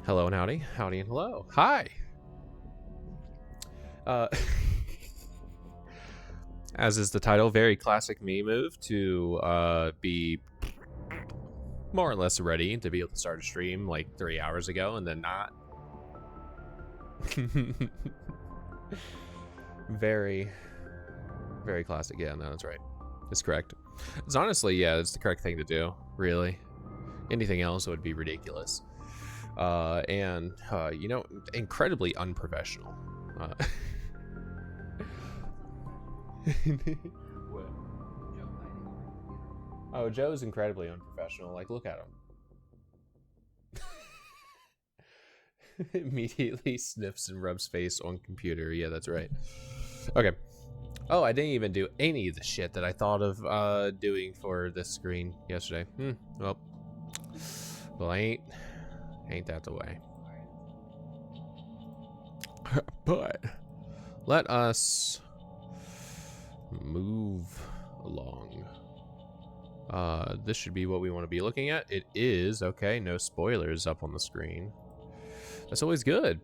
Hello and howdy. Howdy and hello. Hi. Uh, as is the title, very classic me move to be more or less ready to be able to start a stream like 3 hours ago and then not. Very, very classic. Yeah, no, that's right. It's correct. It's honestly, yeah, it's the correct thing to do, really. Anything else would be ridiculous. And you know, incredibly unprofessional. Oh, Joe's incredibly unprofessional. Like, look at him. Immediately sniffs and rubs face on computer. Yeah, that's right. Okay. Oh, I didn't even do any of the shit that I thought of doing for this screen yesterday. Well, ain't that the way. But let us move along. This should be what we want to be looking at. It is. Okay, no spoilers up on the screen. That's always good.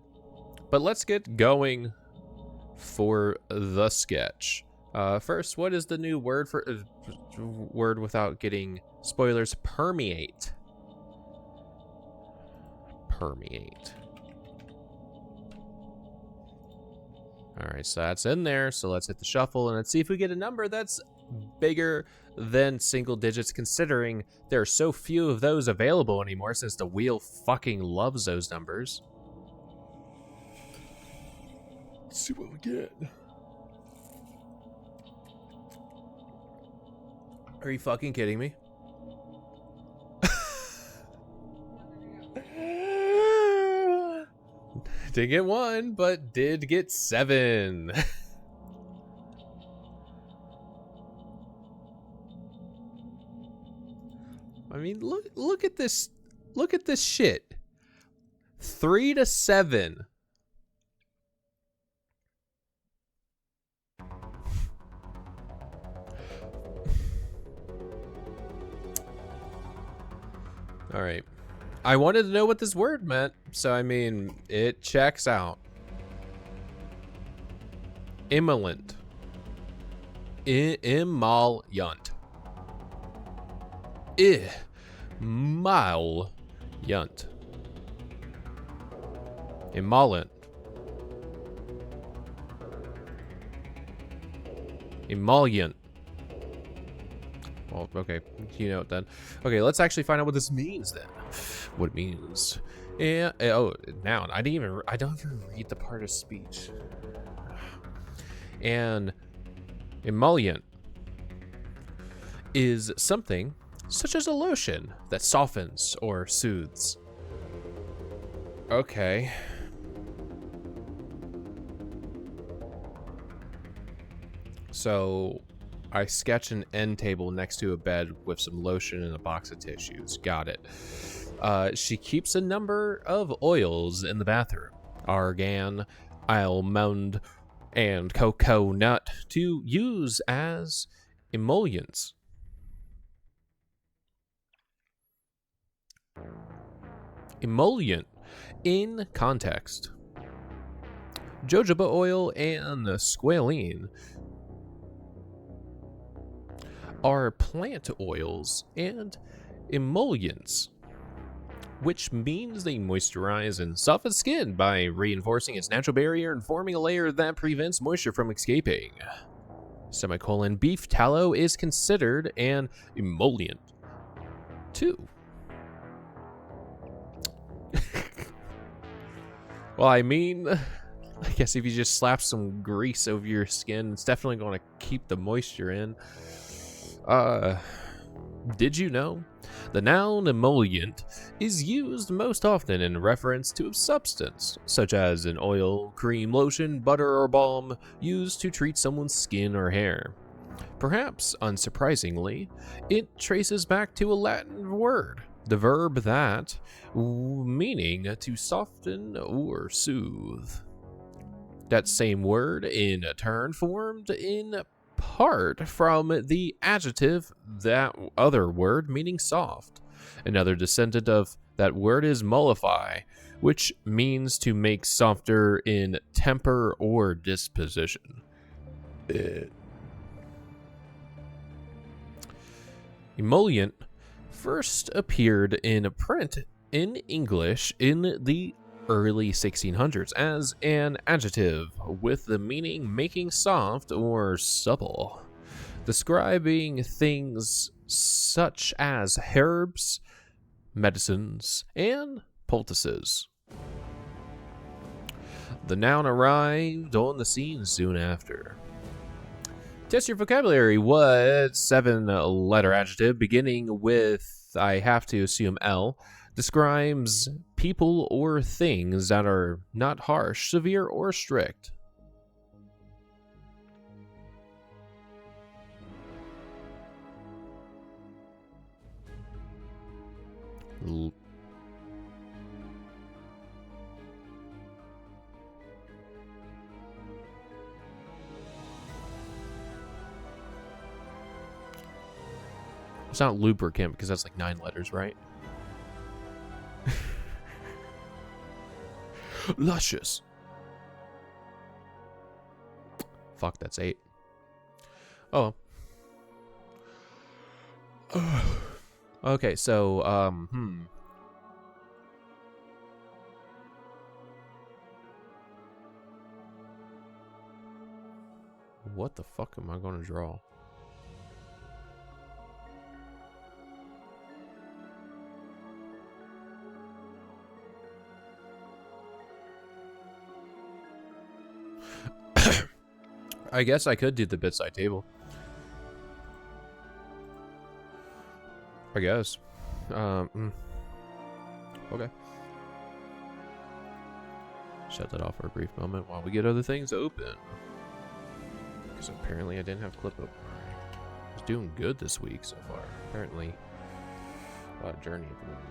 But let's get going for the sketch. First, what is the new word for word without getting spoilers? Permeate. Permeate. All right, so that's in there. So let's hit the shuffle and let's see if we get a number that's bigger than single digits, considering there are so few of those available anymore since the wheel fucking loves those numbers. Let's see what we get. Are you fucking kidding me? Did get 1, but did get 7. I mean, look at this. Look at this shit. 3 to 7. All right. I wanted to know what this word meant, so I mean, it checks out. Emollient. Emollient. Emollient. Emollient. Emollient. Well, okay, you know it then. Okay, let's actually find out what this means then. What it means. Yeah. Oh, noun. I don't even read the part of speech. And emollient is something such as a lotion that softens or soothes. Okay. So I sketch an end table next to a bed with some lotion and a box of tissues. Got it. She keeps a number of oils in the bathroom. Argan, almond, and coconut to use as emollients. Emollient in context. Jojoba oil and squalene are plant oils and emollients, which means they moisturize and soften skin by reinforcing its natural barrier and forming a layer that prevents moisture from escaping. Semicolon, beef tallow is considered an emollient too. Well, I mean, I guess if you just slap some grease over your skin, it's definitely going to keep the moisture in. Did you know? The noun emollient is used most often in reference to a substance, such as an oil, cream, lotion, butter, or balm used to treat someone's skin or hair. Perhaps, unsurprisingly, it traces back to a Latin word, the verb that, meaning to soften or soothe. That same word, in turn, formed in part from the adjective that other word meaning soft. Another descendant of that word is mollify, which means to make softer in temper or disposition. Emollient first appeared in print in English in the early 1600s as an adjective with the meaning making soft or supple, describing things such as herbs, medicines, and poultices. The noun arrived on the scene soon after. Test your vocabulary. What 7-letter adjective beginning with, I have to assume, L, describes people or things that are not harsh, severe, or strict? It's not lubricant because that's like 9 letters, right? Luscious. Fuck, that's 8. Oh. Okay, so, what the fuck am I gonna draw? I guess I could do the bedside table. I guess. Okay. Shut that off for a brief moment while we get other things open. Because apparently I didn't have clip open. I was doing good this week so far. Apparently, a lot of journey at the moment.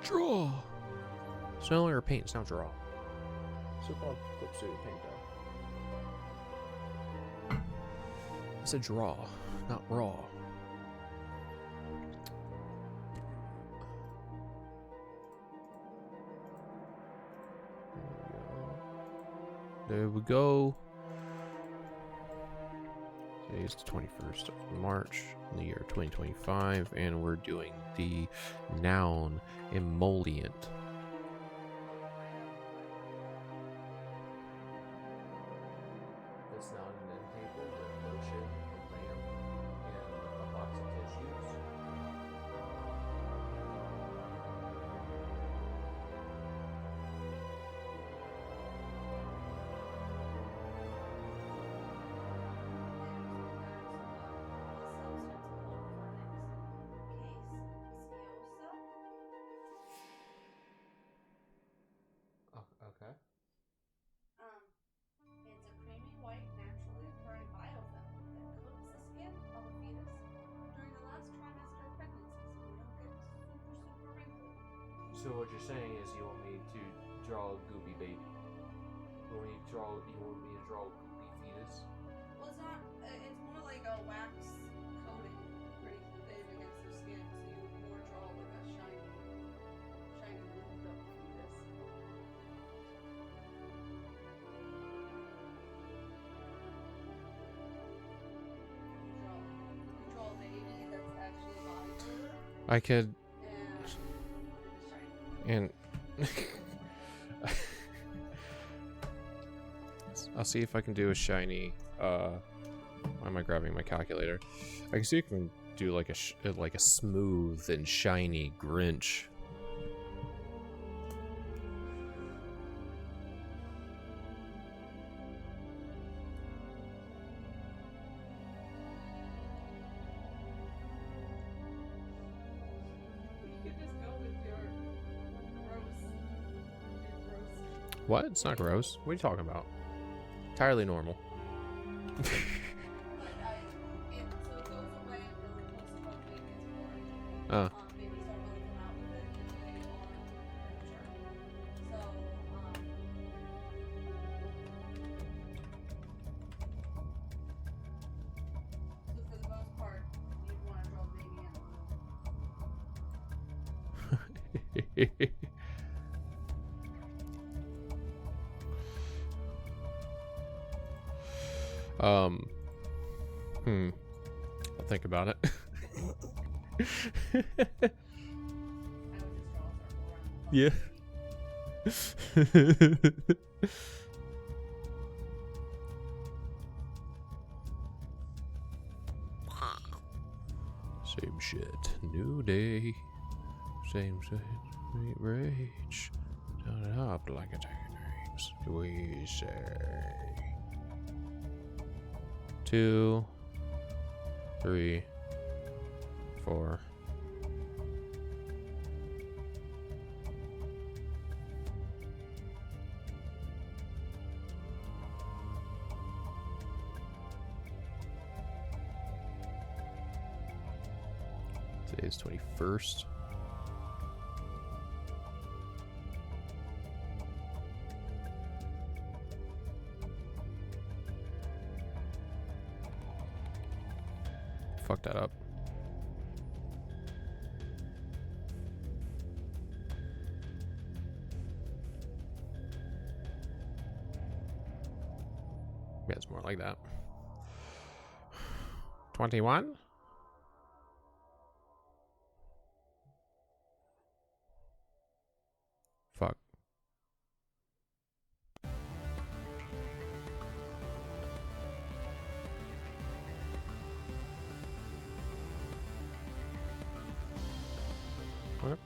Draw. It's no longer paint, it's now draw. So-called flip suit paint though. I said draw, not raw. There we go. Today is the 21st of March in the year 2025, and we're doing the noun emollient. It's not an end table with lotion, a lamp, and a box of tissues. Okay. It's a creamy white, naturally occurring biofilm that coats the skin of a fetus during the last trimester of pregnancy, so we don't get super wrinkly. So what you're saying is you want me to draw a goopy baby? You want me to draw a goopy fetus? Well, it's not. It's more like a wax coating, pretty thin against their skin, so you would more draw like a shiny moved up fetus. You draw a baby that's actually bodybuilder. I could. And I'll see if I can do a shiny. Why am I grabbing my calculator? I can see if I can do like a smooth and shiny Grinch. What? It's not gross. What are you talking about? Entirely normal. But so it goes away really close to what babies born. Uh, Babies don't really come out with it until they are premature. So, so for the most part, you'd want to draw the baby in. I'll think about it. I would just draw a circle around the Yeah. baby. Same shit. New day. Same shit. Sweet rage. Turn it up like a tangerines. We say. 2, 3, 4. Today's 21st. Fuck that up. Yeah, it's more like that. 21? Fuck. What?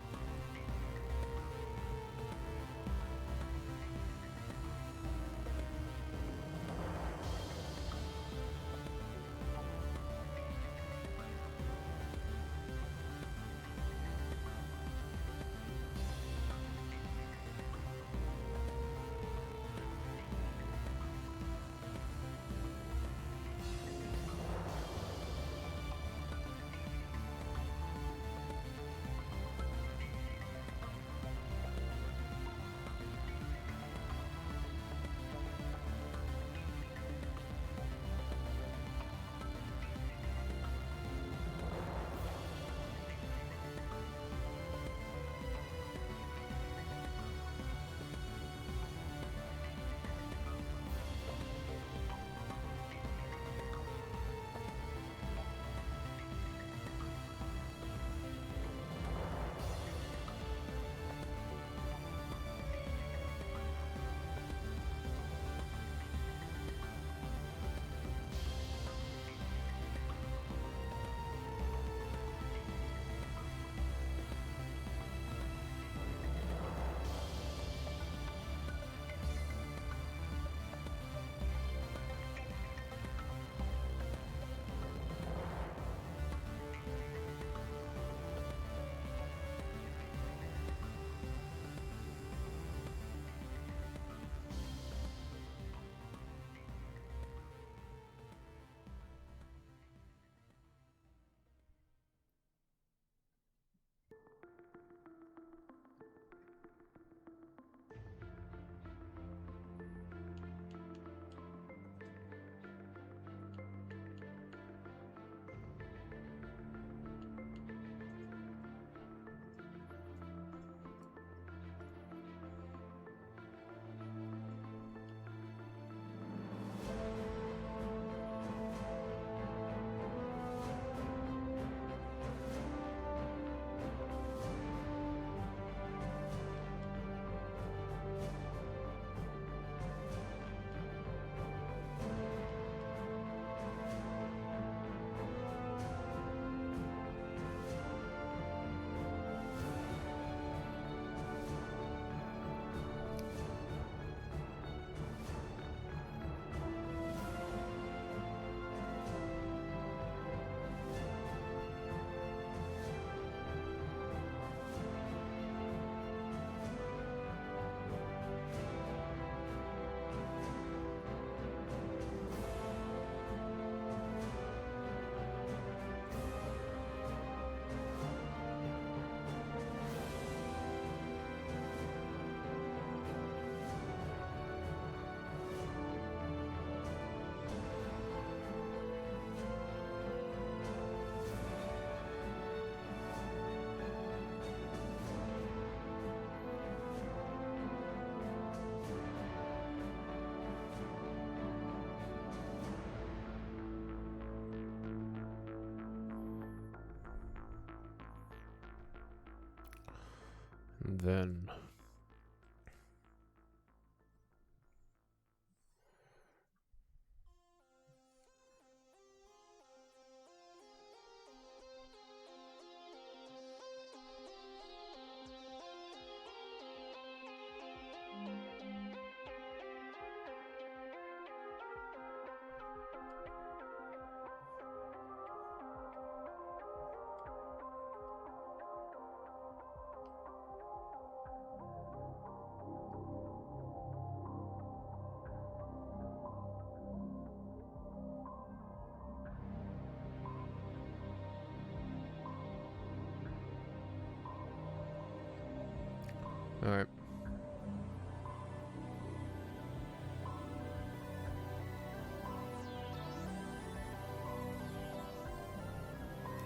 And then all right.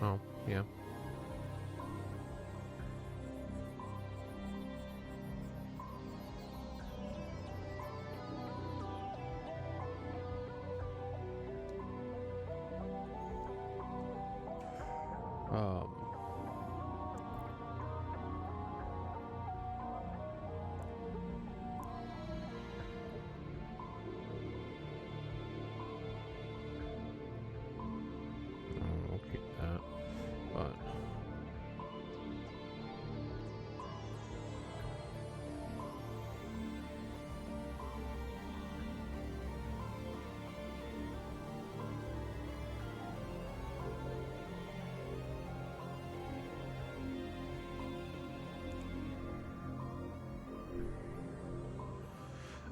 Oh, yeah. Um, I'll keep that, but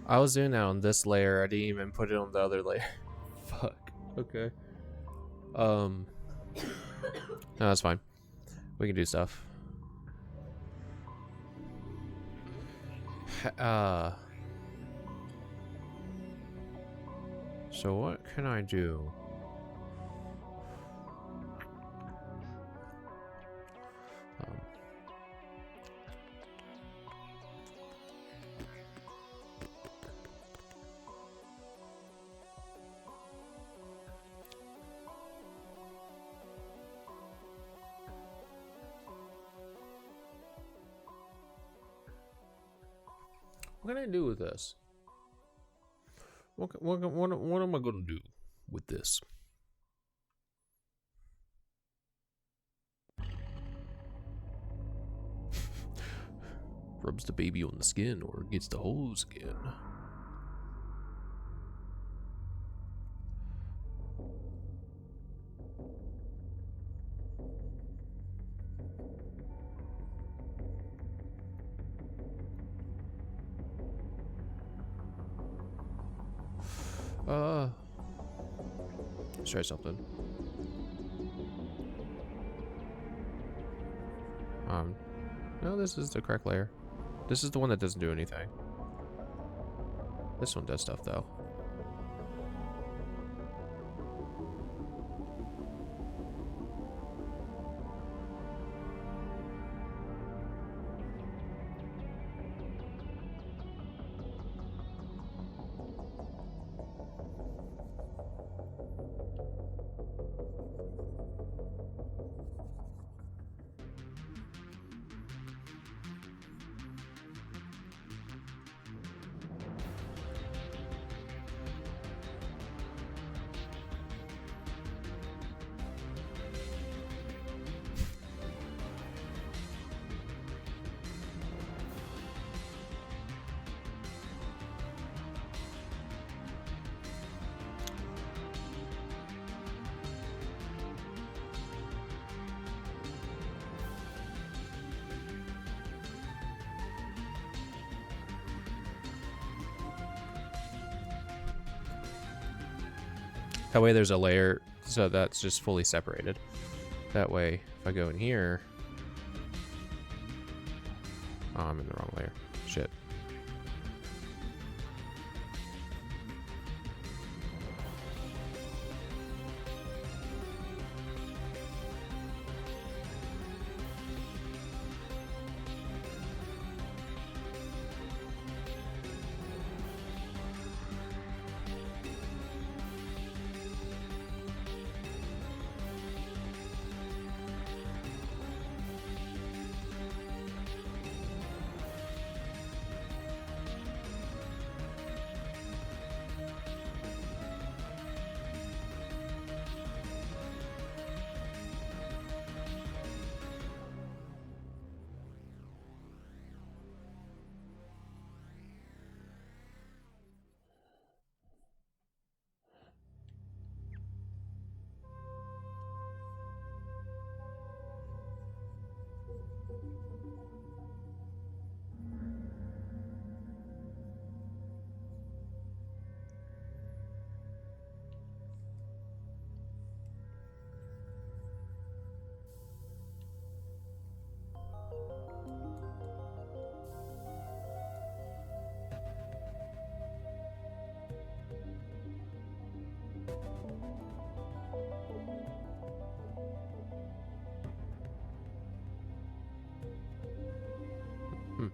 I was doing that on this layer. I didn't even put it on the other layer. Fuck. Okay. No, that's fine. We can do stuff. So what can I do? What can I do with this? What am I gonna do with this? Rubs the baby on the skin or gets the whole skin. Let's try something. No, this is the correct layer. This is the one that doesn't do anything. This one does stuff though. That way there's a layer, so that's just fully separated. That way, if I go in here... Oh, I'm in the wrong layer. Shit.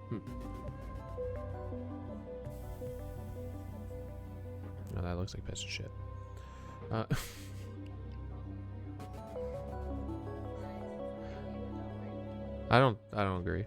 Hmm. Oh, that looks like piece of shit. I don't agree.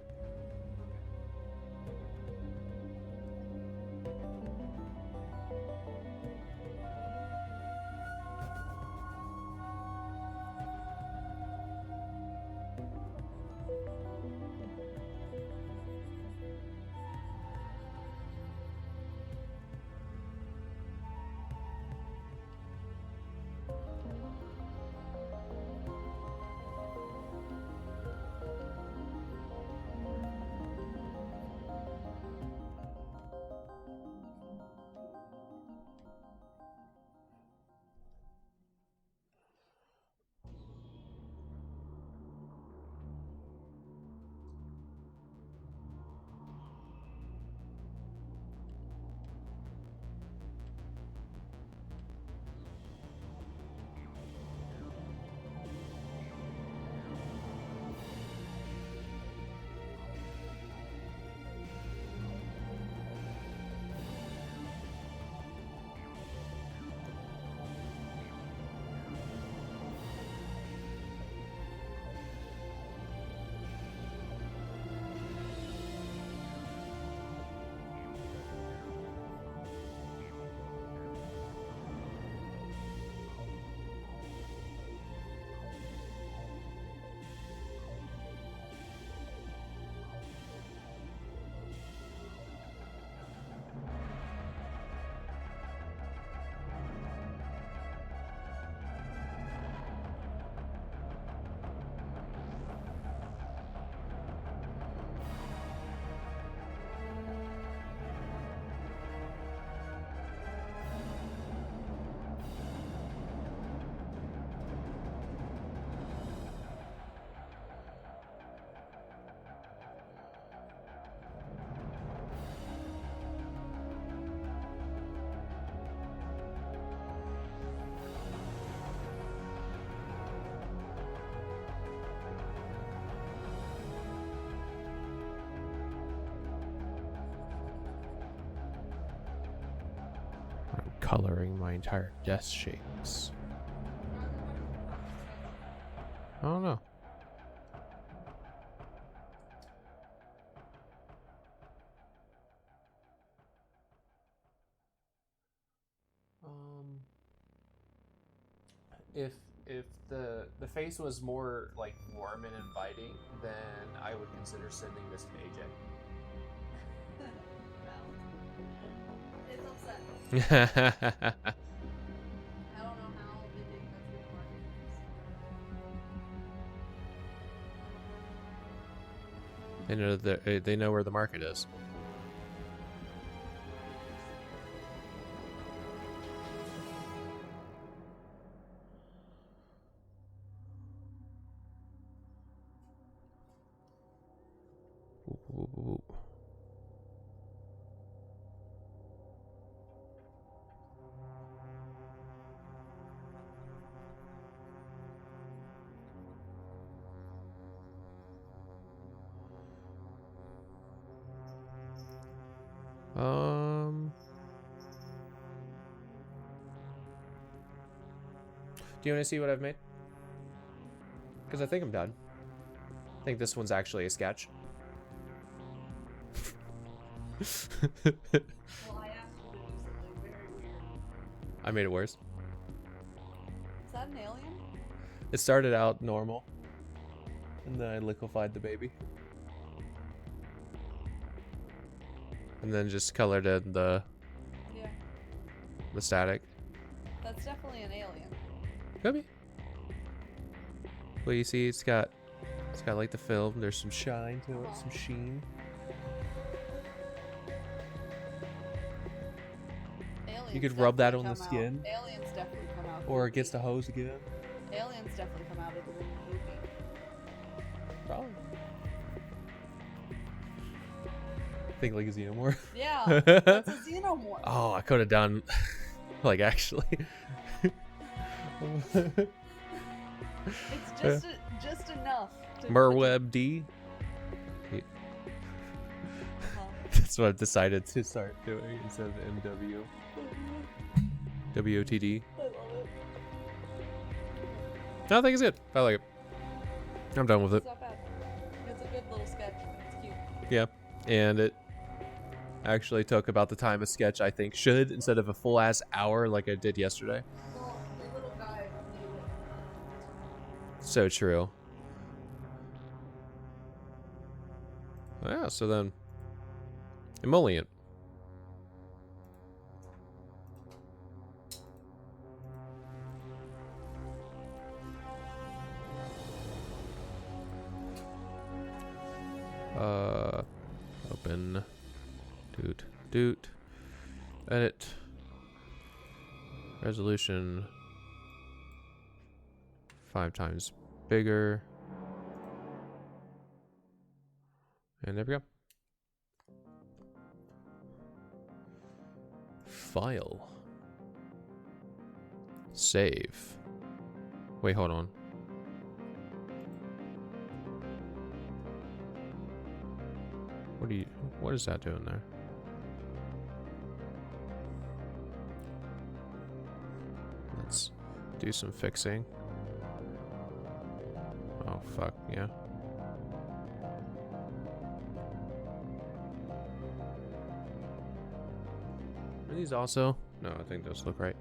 I'm coloring my entire desk shapes. I don't know. If the face was more like warm and inviting, then I would consider sending this to AJ. It's upsetting. I don't know how they think that's gonna work. They know where the market is. Ooh. Do you want to see what I've made? Because I think I'm done. I think this one's actually a sketch. Well, I asked you to do something very weird. I made it worse. Is that an alien? It started out normal, and then I liquefied the baby. And then just colored in the static. That's definitely an alien. Could be. Well, you see, it's got like the film. There's some shine to it, some sheen. Aliens You could rub that definitely on the come skin. out. Aliens definitely come out. Or it gets the hose again. Aliens definitely come out of the movie. Probably. Think like a xenomorph. Yeah, that's a xenomorph. Oh, I could have done, like, actually. It's just enough. To Merweb D. That's what I've decided to start doing instead of MW. WOTD. I love it. No, I think it's good. I like it. I'm done with it. It's not bad. It's a good little sketch. It's cute. Yeah. And it actually took about the time a sketch I think should, instead of a full ass hour like I did yesterday. Well, your little guy needed it. So true. Yeah, so then emollient. Open. Doot. Edit. Resolution 5 times bigger. And there we go. File. Save. Wait, hold on. What is that doing there? Let's do some fixing. Oh, fuck, yeah. Are these also? No, I think those look right.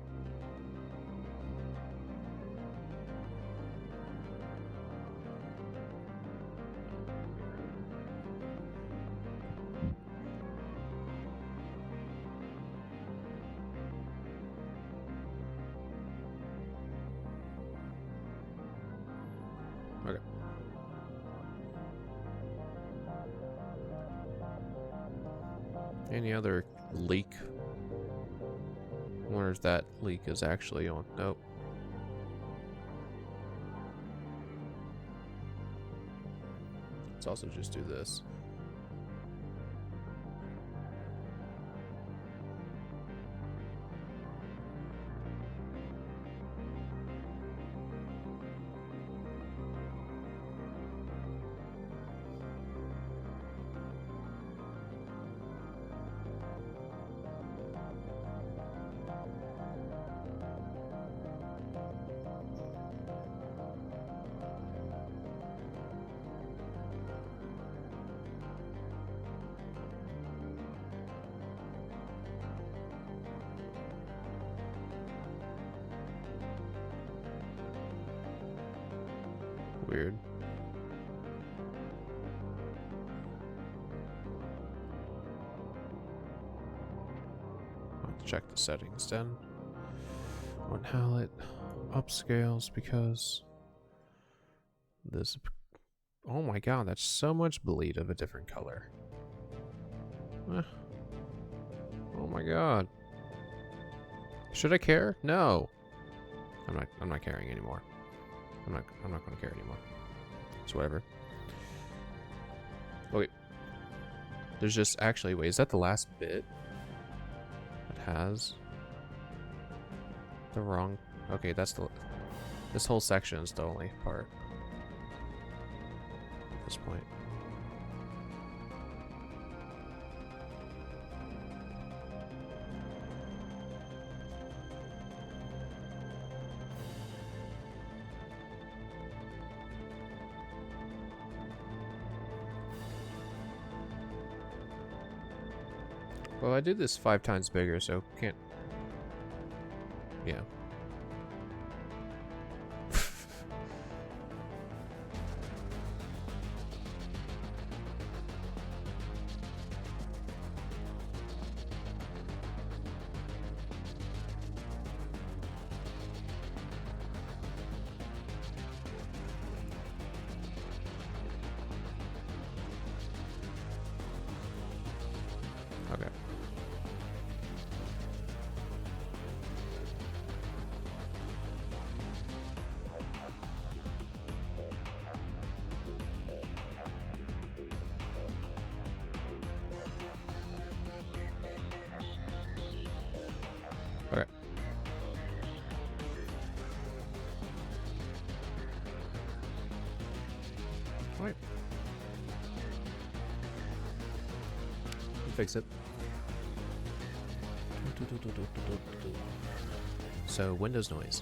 Okay. Any other leak? I wonder if that leak is actually on. Nope. Let's also just do this. Weird. I'll have to check the settings then. On how it upscales because this. Oh my god, that's so much bleed of a different color. Oh my god. Should I care? No. I'm not caring anymore. I'm not going to care anymore. It's whatever. Okay. There's just actually, wait, is that the last bit? It has the wrong. Okay, that's the. This whole section is the only part at this point. Well, I did this 5 times bigger, so can't. Yeah. Okay. fix it. So, Windows noise.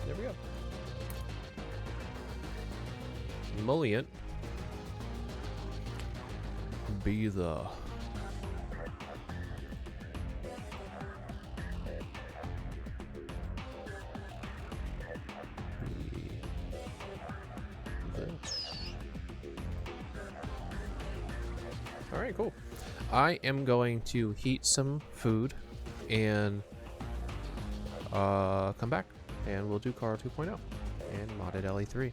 There we go. Emollient. Be the... Alright, cool. I am going to heat some food and come back and we'll do Car 2.0 and modded LE3.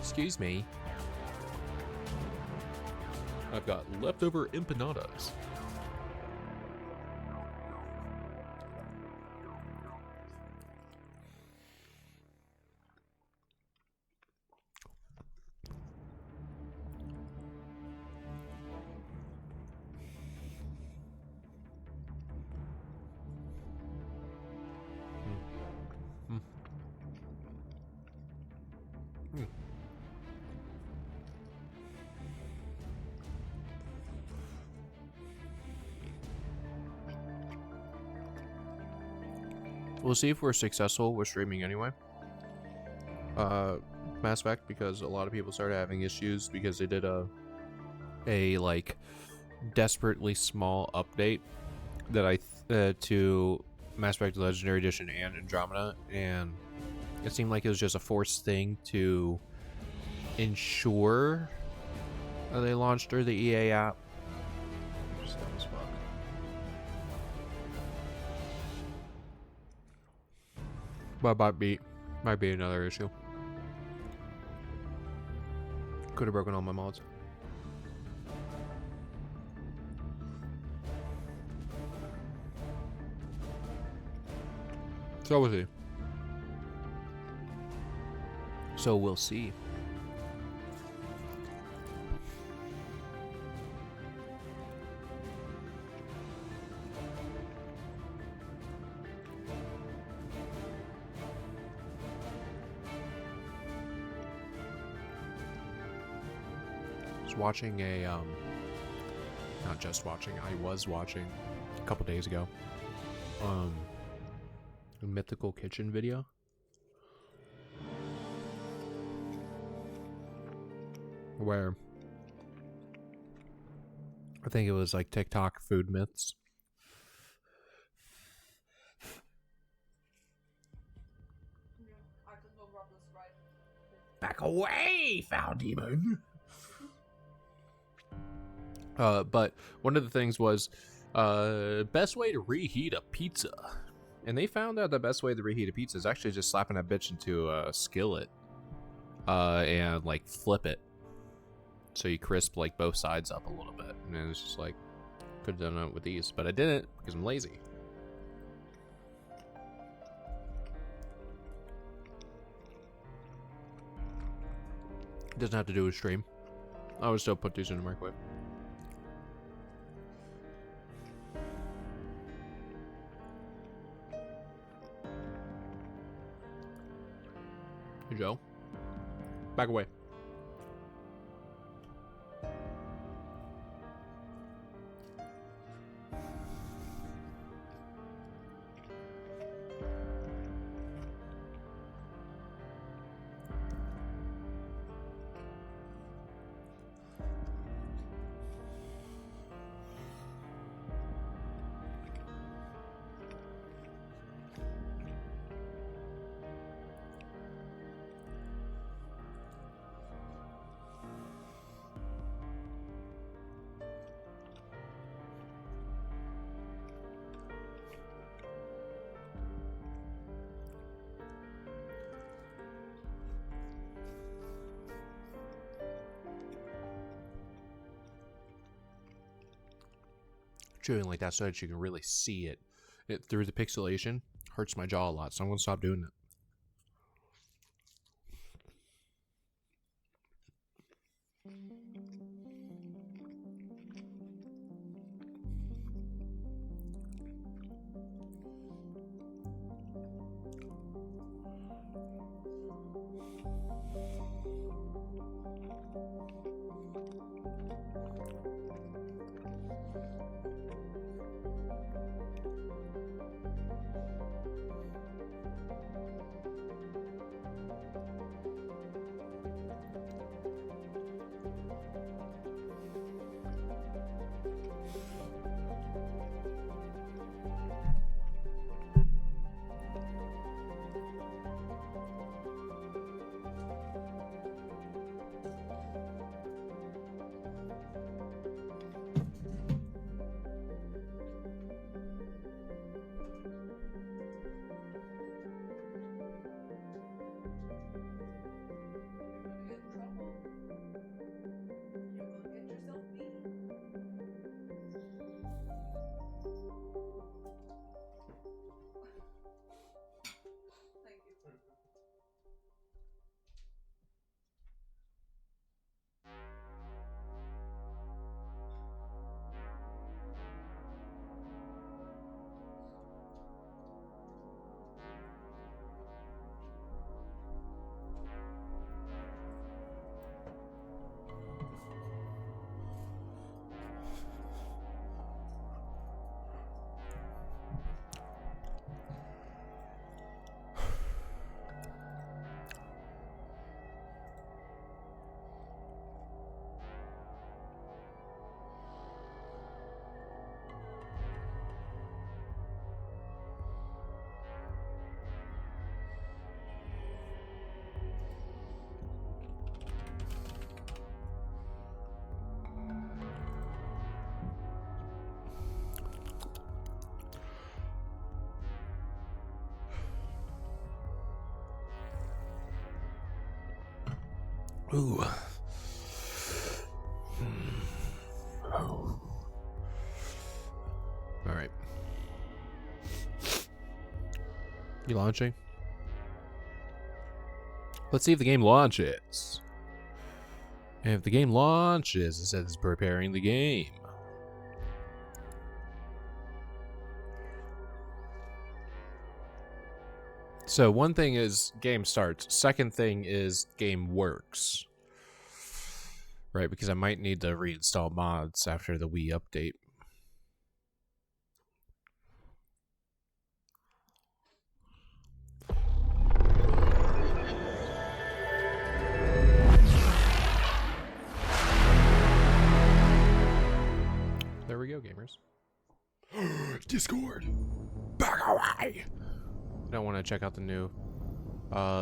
Excuse me. I've got leftover empanadas. We'll see if we're successful with streaming anyway. Mass Effect, because a lot of people started having issues because they did a like desperately small update that to Mass Effect Legendary Edition and Andromeda, and it seemed like it was just a forced thing to ensure they launched through the EA app. Just dumb as fuck. But might be another issue. Could have broken all my mods. So we'll see. So we'll see. Watching a not just watching, I was watching a couple days ago a Mythical Kitchen video where I think it was like TikTok food myths. I could go rub this right. Back away, foul demon. But one of the things was best way to reheat a pizza, and they found out the best way to reheat a pizza is actually just slapping that bitch into a skillet and like flip it so you crisp like both sides up a little bit. And then it's just like, could have done it with these, but I didn't because I'm lazy. It doesn't have to do with stream. I would still put these in the microwave. Hey, Joe. Back away. Chewing like that so that you can really see it. It through the pixelation hurts my jaw a lot, so I'm gonna stop doing it. Ooh. Oh. All right. You launching? Let's see if the game launches. And if the game launches, it says it's preparing the game. So one thing is game starts. Second thing is game works. Right, because I might need to reinstall mods after the Wii update. There we go, gamers. Discord! Back away! I don't want to check out the new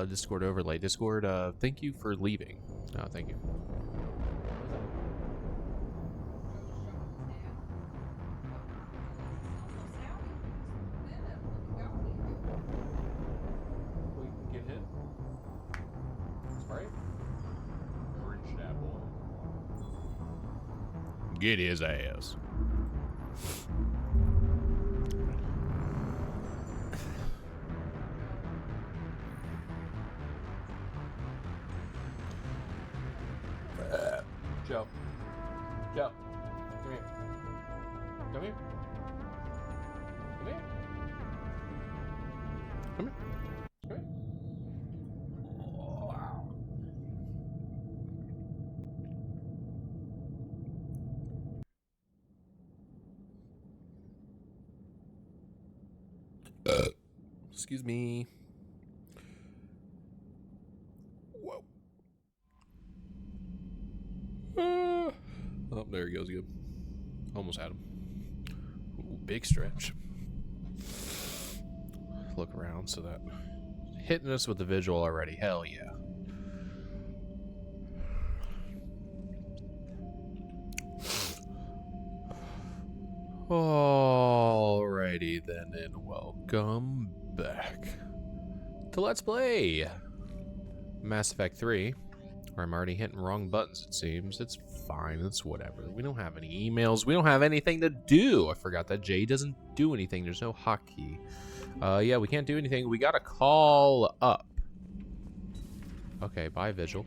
Discord overlay. Discord, thank you for leaving. No, thank you. Get hit. Spray. Orange that boy. Get his ass. Joe. Joe. Come here. Come here. Come here. Come here. Come here. Wow. Excuse me. Whoa. Oh, there he goes. Good. Almost had him. Ooh, big stretch. Look around so that hitting us with the visual already. Hell yeah. Alrighty then, and welcome back to Let's Play Mass Effect 3. Where I'm already hitting wrong buttons, it seems. It's fine, it's whatever. We don't have any emails, we don't have anything to do. I forgot that J doesn't do anything, there's no hotkey. Yeah, we can't do anything. We gotta call up. Okay, bye Vigil.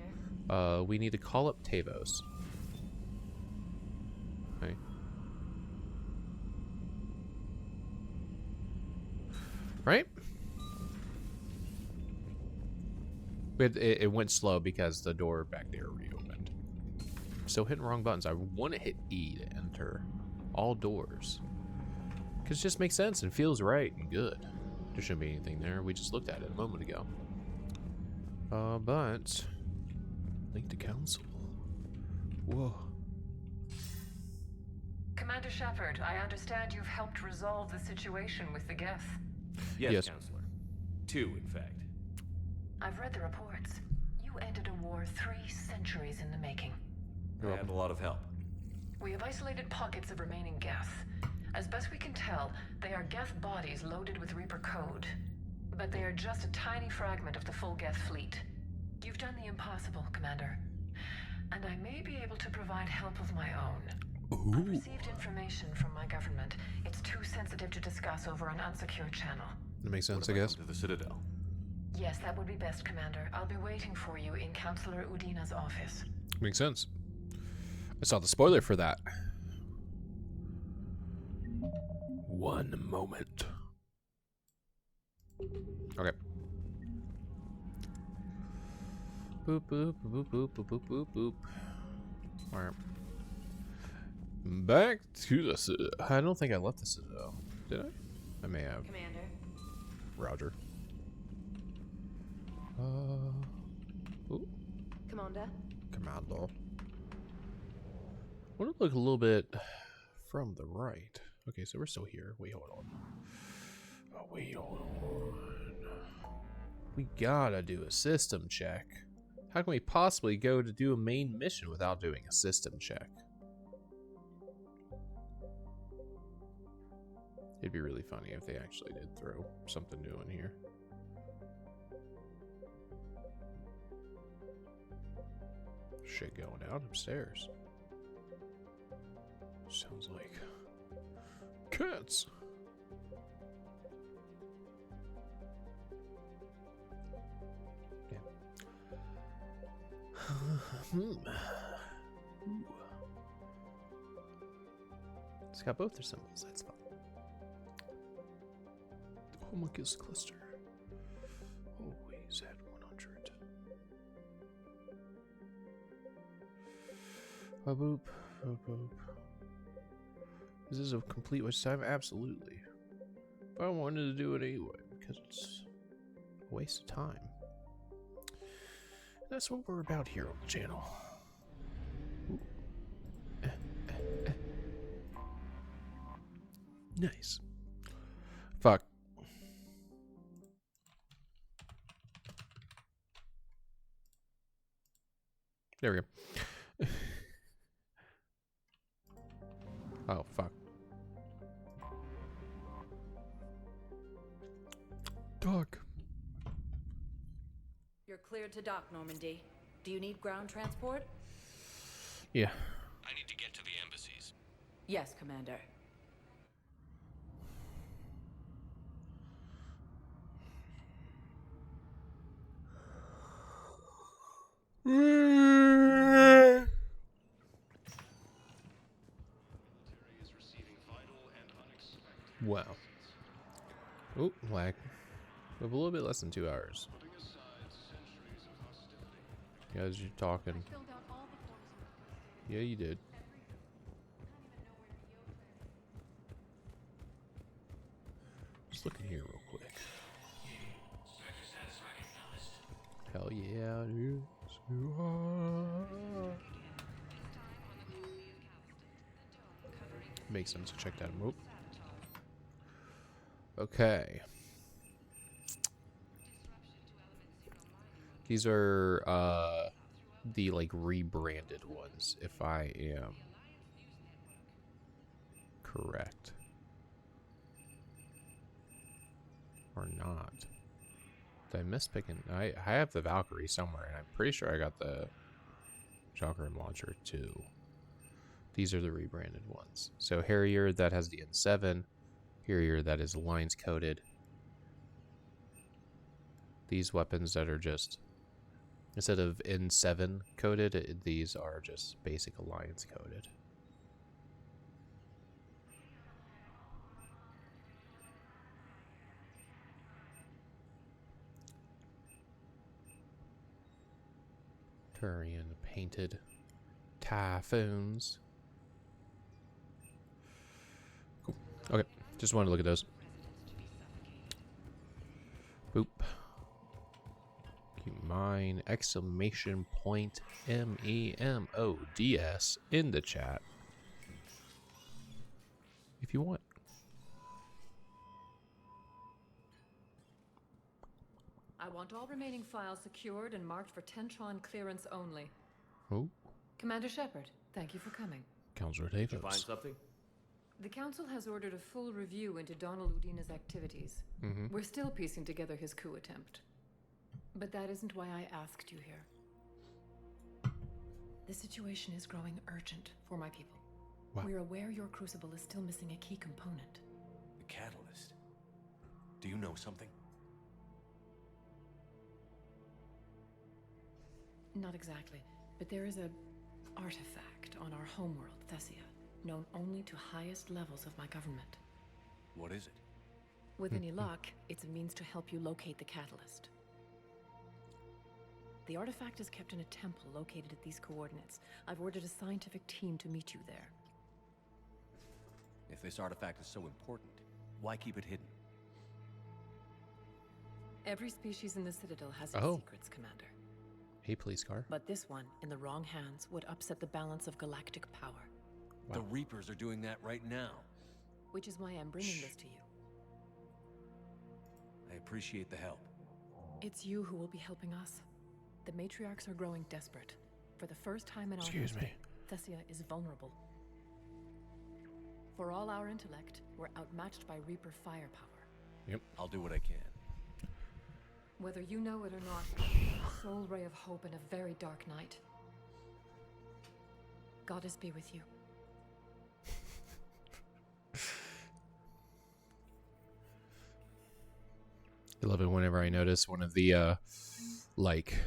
We need to call up Tavos. Okay. Right? It went slow because the door back there reopened. Still hitting wrong buttons. I want to hit E to enter all doors. Because it just makes sense and feels right and good. There shouldn't be anything there. We just looked at it a moment ago. But... link to council. Whoa. Commander Shepard, I understand you've helped resolve the situation with the Geth. Yes, Counselor. 2, in fact. I've read the reports. You ended a war 3 centuries in the making. I had a lot of help. We have isolated pockets of remaining Geth. As best we can tell, they are Geth bodies loaded with Reaper code. But they are just a tiny fragment of the full Geth fleet. You've done the impossible, Commander. And I may be able to provide help of my own. Ooh. I've received information from my government. It's too sensitive to discuss over an unsecured channel. That makes sense, I guess. To the Citadel. Yes, that would be best, Commander. I'll be waiting for you in Counselor Udina's office. Makes sense. I saw the spoiler for that. One moment. Okay. Boop, boop, boop, boop, boop, boop, boop, boop. Alright. Back to the Citadel. I don't think I left the Citadel. Did I? I may have. Commander. Roger. Ooh. Commander. Commando. I want to look a little bit from the right. Okay, so we're still here. Wait, hold on. Oh, wait, hold on. We gotta do a system check. How can we possibly go to do a main mission without doing a system check? It'd be really funny if they actually did throw something new in here. Shit going down upstairs. Sounds like cats. Yeah. It's got both their symbols. That's fine. The homunculus cluster. Always at 100. Boop, boop, boop. Is this a complete waste of time? Absolutely. But I wanted to do it anyway because it's a waste of time. That's what we're about here on the channel. Nice. Fuck. There we go. Oh, fuck. Doc. You're cleared to dock, Normandy. Do you need ground transport? Yeah. I need to get to the embassies. Yes, Commander. Wow. Oh, lag. We have a little bit less than 2 hours. As you're talking. Yeah, you did. Just looking here real quick. Hell yeah, dude. Makes sense to check that out. Okay. These are the like rebranded ones, if I am correct. Or not. Did I miss picking? I have the Valkyrie somewhere, and I'm pretty sure I got the Valkyrie launcher too. These are the rebranded ones. So Harrier, that has the N7. Harrier, that is Alliance coded. These weapons that are just, instead of N7 coded, these are just basic Alliance coded. Turian painted Typhoons. Cool. Okay, just wanted to look at those. Boop. Keep in mind, exclamation point MEMODS in the chat if you want. I want all remaining files secured and marked for Tentron clearance only. Oh, Commander Shepard, thank you for coming. Counselor Did you Davis. find something? The Council has ordered a full review into Donald Udina's activities. We're still piecing together his coup attempt. But that isn't why I asked you here. The situation is growing urgent for my people. Wow. We're aware your crucible is still missing a key component. The catalyst. Do you know something? Not exactly, but there is a artifact on our homeworld, Thessia, known only to highest levels of my government. What is it? With any luck, it's a means to help you locate the catalyst. The artifact is kept in a temple located at these coordinates. I've ordered a scientific team to meet you there. If this artifact is so important, why keep it hidden? Every species in the Citadel has its secrets, Commander. Hey, police car. But this one, in the wrong hands, would upset the balance of galactic power. Wow. The Reapers are doing that right now. Which is why I'm bringing this to you. I appreciate the help. It's you who will be helping us. The matriarchs are growing desperate. For the first time in our history, Thessia is vulnerable. For all our intellect, we're outmatched by Reaper firepower. Yep. I'll do what I can. Whether you know it or not, a sole ray of hope in a very dark night. Goddess be with you. I love it whenever I notice one of the like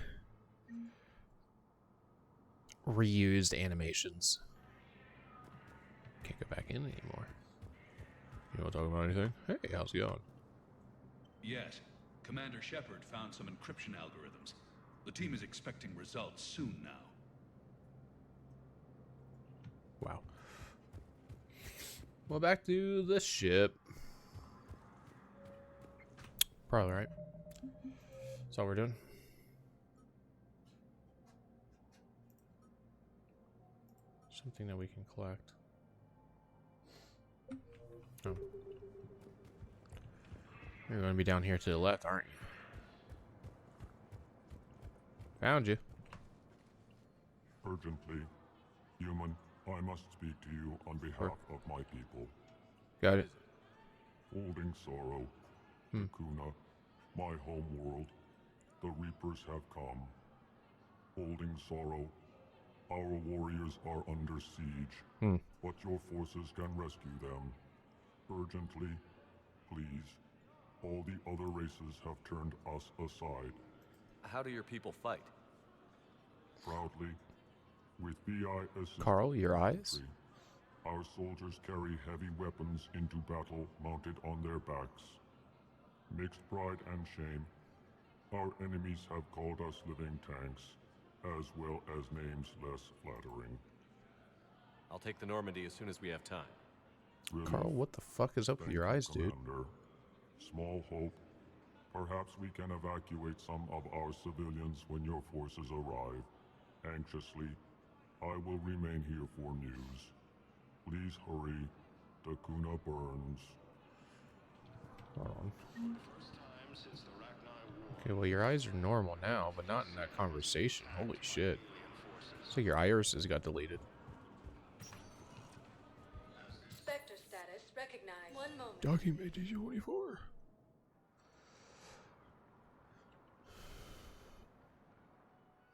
reused animations. Can't go back in anymore. You want to talk about anything? Hey, how's it going? Yes. Commander Shepard found some encryption algorithms. The team is expecting results soon now. Wow. Well, back to the ship. Probably right. That's all we're doing. Something that we can collect. Oh. You're going to be down here to the left, aren't you? Found you. Urgently, human, I must speak to you on behalf of my people. Got it. Holding sorrow, Kuna, my home world, the Reapers have come. Holding sorrow, our warriors are under siege, but your forces can rescue them. Urgently, please. All the other races have turned us aside. How do your people fight? Proudly, with VI assistance. Carl, your eyes? Our soldiers carry heavy weapons into battle mounted on their backs. Mixed pride and shame, our enemies have called us living tanks, as well as names less flattering. I'll take the Normandy as soon as we have time. Relief. Carl, what the fuck is up with Thank your you, eyes, dude? Commander. Small hope. Perhaps we can evacuate some of our civilians when your forces arrive. Anxiously, I will remain here for news. Please hurry. The Kuna burns. Hold on. Okay, well, your eyes are normal now, but not in that conversation. Holy shit. So your irises got deleted. Spectre status recognized. 1 moment. Document D24.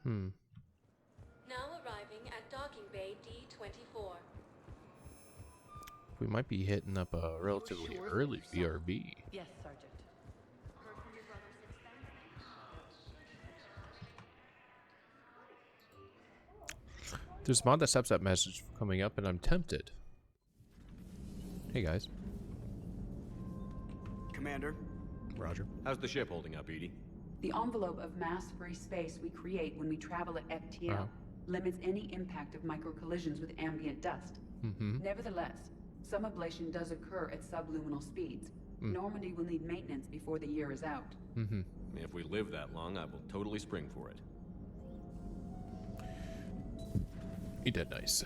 Now arriving at docking bay D24. We might be hitting up a relatively early BRB. Yes, Sergeant. There's a mod that stops that message from coming up, and I'm tempted. Hey, guys. Commander, Roger. How's the ship holding up, Edie? The envelope of mass-free space we create when we travel at FTL limits any impact of micro-collisions with ambient dust. Nevertheless, some ablation does occur at subluminal speeds. Normandy will need maintenance before the year is out. If we live that long, I will totally spring for it. You did nice.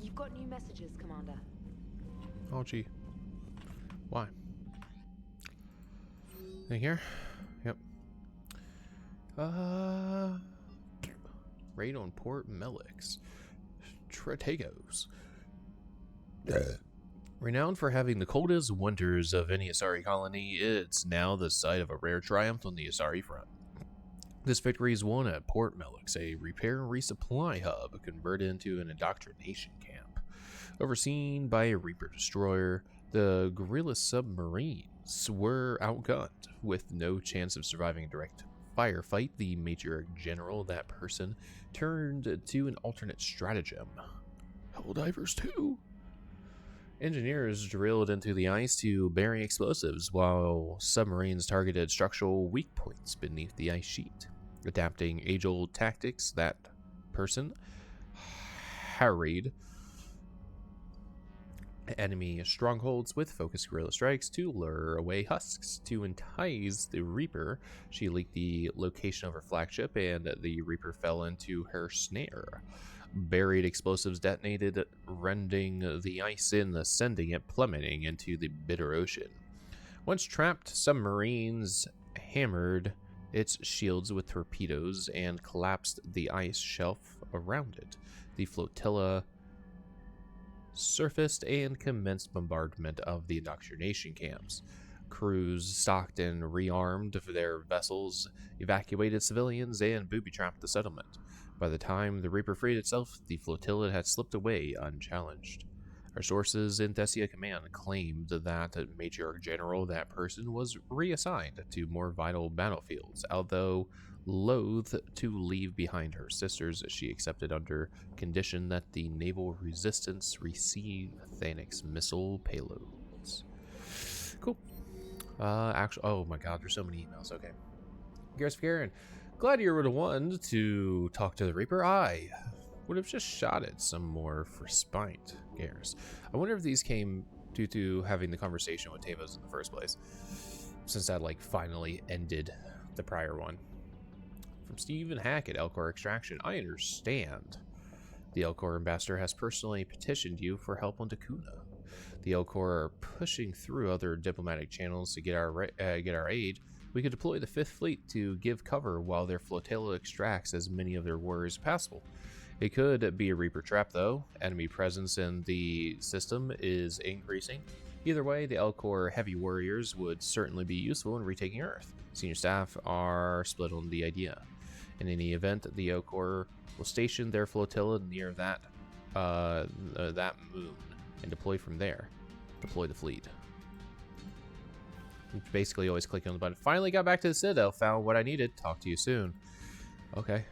You've got new messages, Commander. Oh, gee. Why? In here? Yep. Raid on Port Melix. Tratagos. Renowned for having the coldest winters of any Asari colony, it's now the site of a rare triumph on the Asari front. This victory is won at Port Melix, a repair and resupply hub converted into an indoctrination camp. Overseen by a Reaper destroyer, the guerrilla submarines were outgunned. With no chance of surviving a direct firefight, the Major General of that person turned to an alternate stratagem. Helldivers 2. Engineers drilled into the ice to bury explosives, while submarines targeted structural weak points beneath the ice sheet. Adapting age-old tactics, that person harried enemy strongholds with focused guerrilla strikes to lure away husks. To entice the Reaper, she leaked the location of her flagship, and the Reaper fell into her snare. Buried explosives detonated, rending the ice in, sending it plummeting into the bitter ocean. Once trapped, submarines hammered its shields with torpedoes and collapsed the ice shelf around it. The flotilla surfaced and commenced bombardment of the indoctrination camps. Crews stocked and rearmed for their vessels, evacuated civilians, and booby-trapped the settlement. By the time the Reaper freed itself, the flotilla had slipped away unchallenged. Our sources in Thessia Command claimed that Major General that person was reassigned to more vital battlefields, although loath to leave behind her sisters, she accepted under condition that the naval resistance receive Thanic's missile payloads. Cool. Actually, oh my god, there's so many emails. Okay. Garrus Garen, glad you were the one to talk to the Reaper. I would have just shot it some more for spite, Garrus. I wonder if these came due to having the conversation with Tavos in the first place, since that, like, finally ended the prior one. From Stephen Hackett, Elcor Extraction, I understand. The Elcor ambassador has personally petitioned you for help on Takuna. The Elcor are pushing through other diplomatic channels to get our aid. We could deploy the 5th Fleet to give cover while their flotilla extracts as many of their warriors as possible. It could be a Reaper trap, though. Enemy presence in the system is increasing. Either way, the Elcor heavy warriors would certainly be useful in retaking Earth. Senior staff are split on the idea. In any event, the Elcor will station their flotilla near that moon and deploy from there. Deploy the fleet. Basically, always clicking on the button. Finally got back to the Citadel. Found what I needed. Talk to you soon. Okay.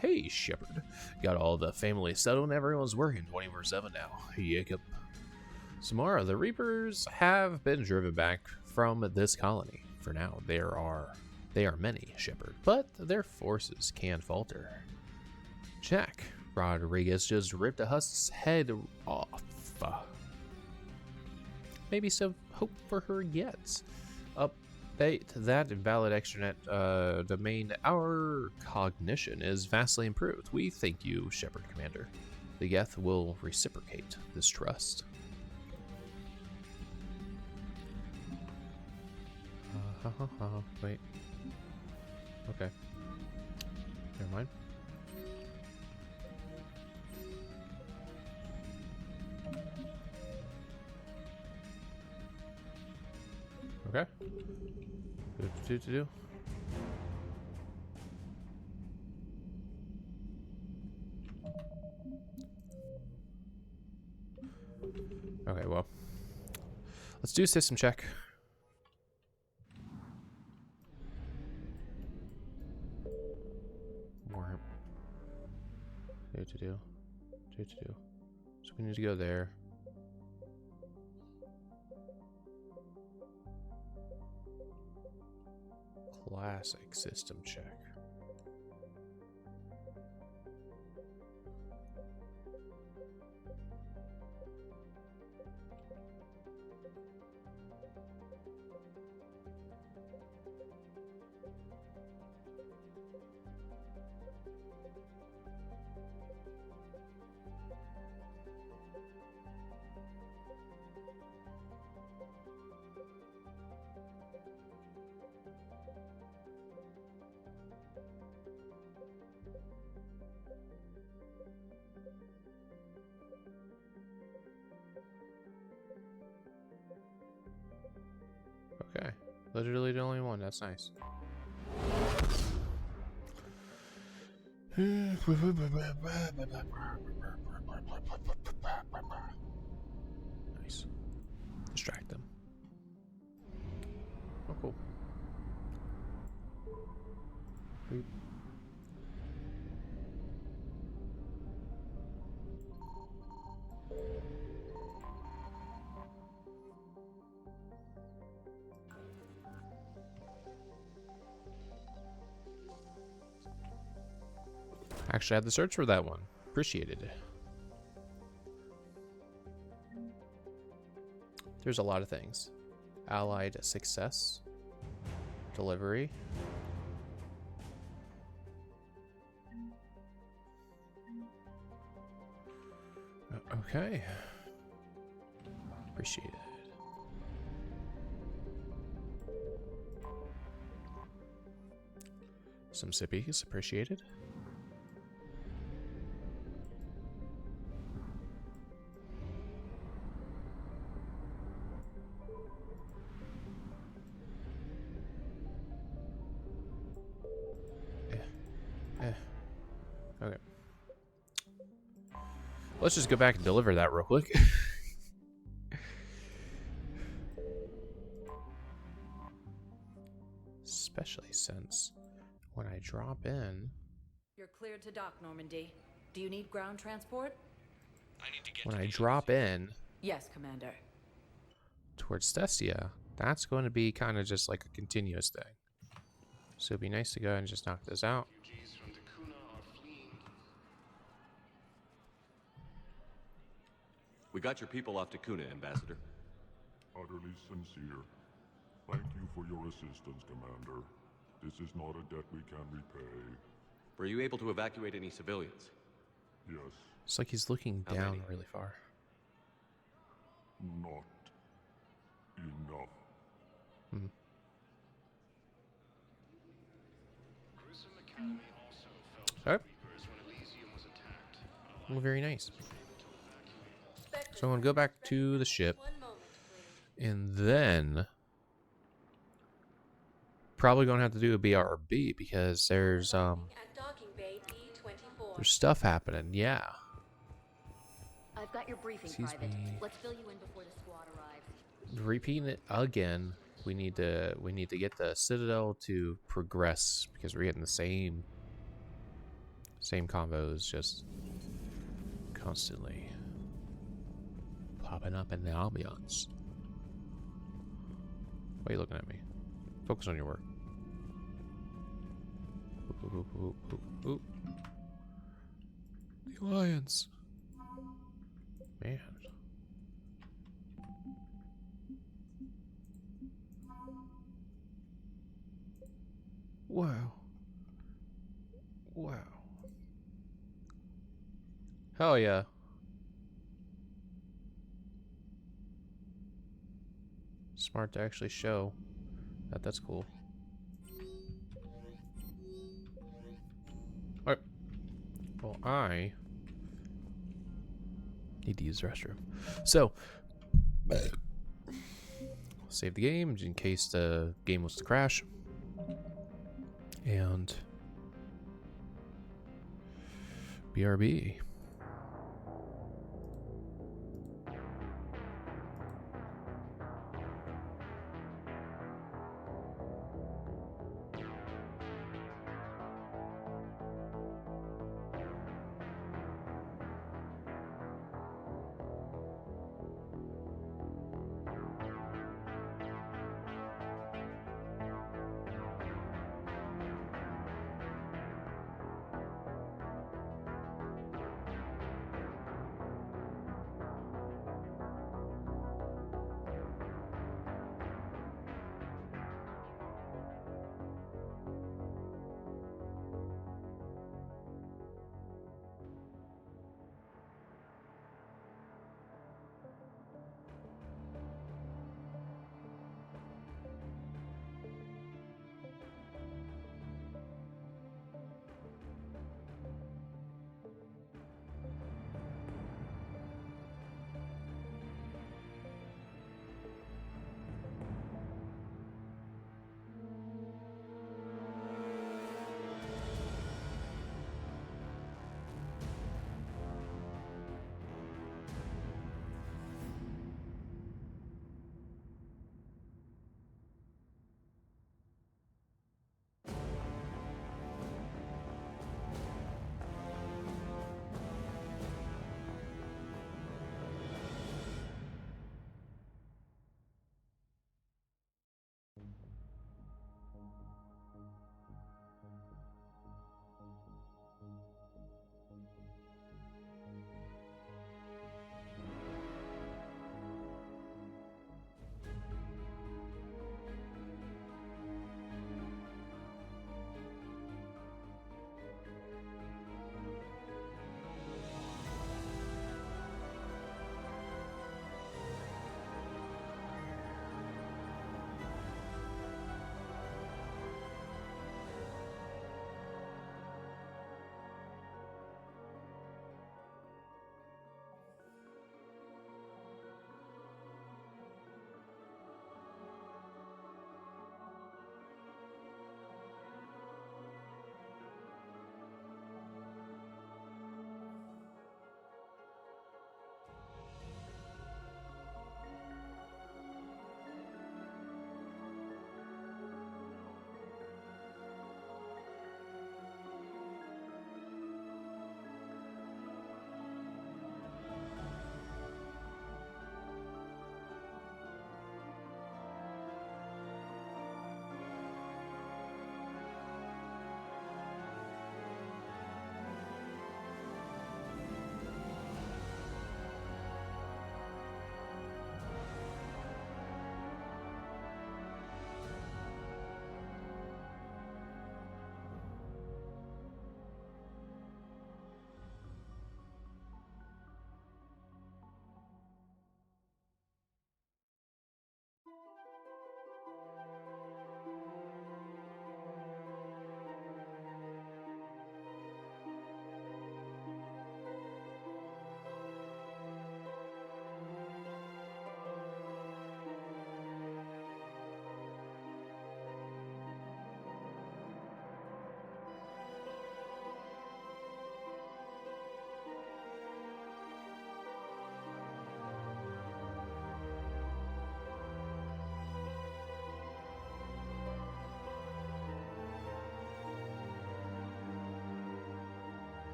Hey, Shepard. Got all the family settled and everyone's working 24/7 now. Jacob. Samara, the Reapers have been driven back from this colony. For now, they are many, Shepard, but their forces can falter. Jack. Rodriguez just ripped a husk's head off. Maybe some hope for her yet. Update that invalid extranet domain. Our cognition is vastly improved. We thank you, Shepard Commander. The Geth will reciprocate this trust. Wait. Okay. Never mind. Okay. Do. Okay, well. Let's do a system check. More. Do. So we need to go there. Classic system check. Okay, literally the only one. That's nice. Nice. Distract them. Oh, cool. Boop. Actually, I had to search for that one. Appreciated it. There's a lot of things. Allied success. Delivery. Okay. Appreciate it. Some sippies appreciated. Let's just go back and deliver that real quick. Especially since when I drop in... You're cleared to dock, Normandy. Do you need ground transport? When I drop in Yes, Commander. towards Stestia, that's going to be kind of just like a continuous thing. So it'd be nice to go ahead and just knock this out. We got your people off Takuna, Ambassador. Utterly sincere. Thank you for your assistance, Commander. This is not a debt we can repay. Were you able to evacuate any civilians? Yes, It's like he's looking How down many? really far. not enough. Okay. Well, very nice. So I'm going to go back to the ship. And then... probably going to have to do a BRB because there's stuff happening. Yeah. I've got your briefing, Excuse Private. me. Let's fill you in before the squad arrives. Repeating it again. We need to get the Citadel to progress because we're getting the same convos just constantly popping up in the ambiance. Why are you looking at me? Focus on your work. Oop, oop, oop, oop, oop. The Alliance. Man. Wow. Wow. Hell yeah. Smart to actually show that. That's cool. Alright. Well, I need to use the restroom. So, save the game in case the game was to crash. And BRB.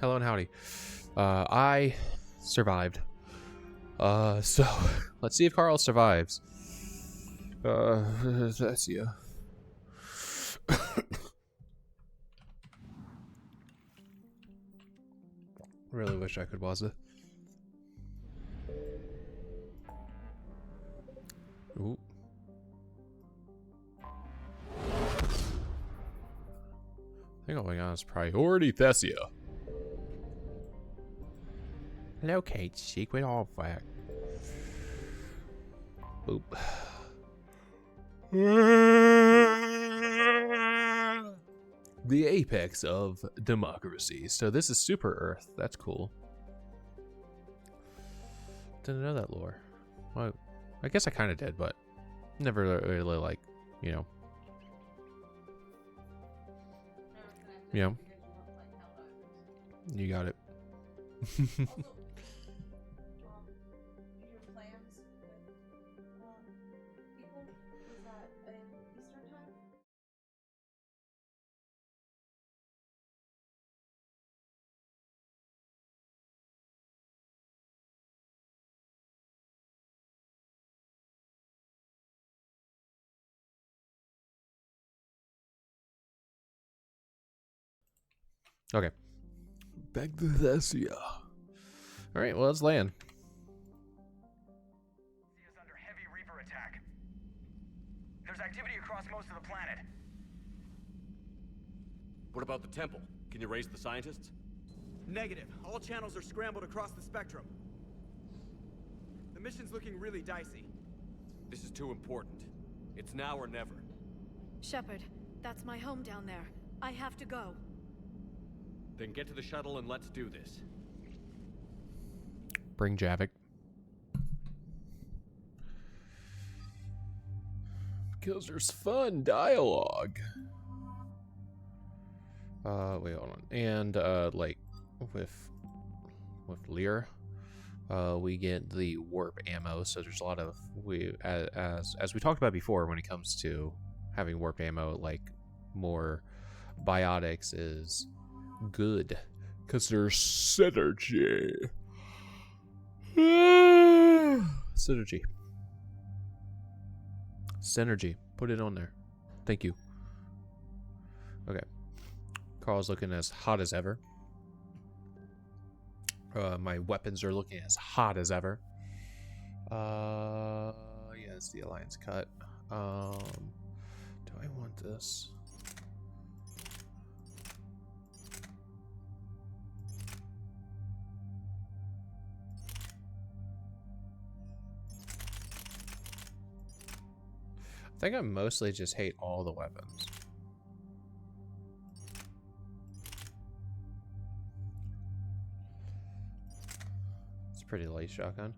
Hello and howdy. I survived. So let's see if Carl survives. That's you. Really wish I could was it. Ooh. I think going on is priority Thessia. Locate secret artifact. Boop. The apex of democracy. So this is Super Earth. That's cool. Didn't know that lore. Well, I guess I kind of did, but never really like, you know. You got it. Also, your plans with people, is that in Eastern time? Okay. Back to Thessia. Alright, well, let's land. Is under heavy Reaper attack. There's activity across most of the planet. What about the temple? Can you raise the scientists? Negative. All channels are scrambled across the spectrum. The mission's looking really dicey. This is too important. It's now or never. Shepard, that's my home down there. I have to go. Then get to the shuttle and let's do this. Bring Javik. Because there's fun dialogue. Wait, hold on. And like with Lear, we get the warp ammo. So there's a lot of as we talked about before when it comes to having warp ammo, like more biotics is good because there's synergy. Synergy. Put it on there. Thank you. Okay. Carl's looking as hot as ever. My weapons are looking as hot as ever. Yeah, it's the Alliance cut. Do I want this? I think I mostly just hate all the weapons. It's a pretty light shotgun.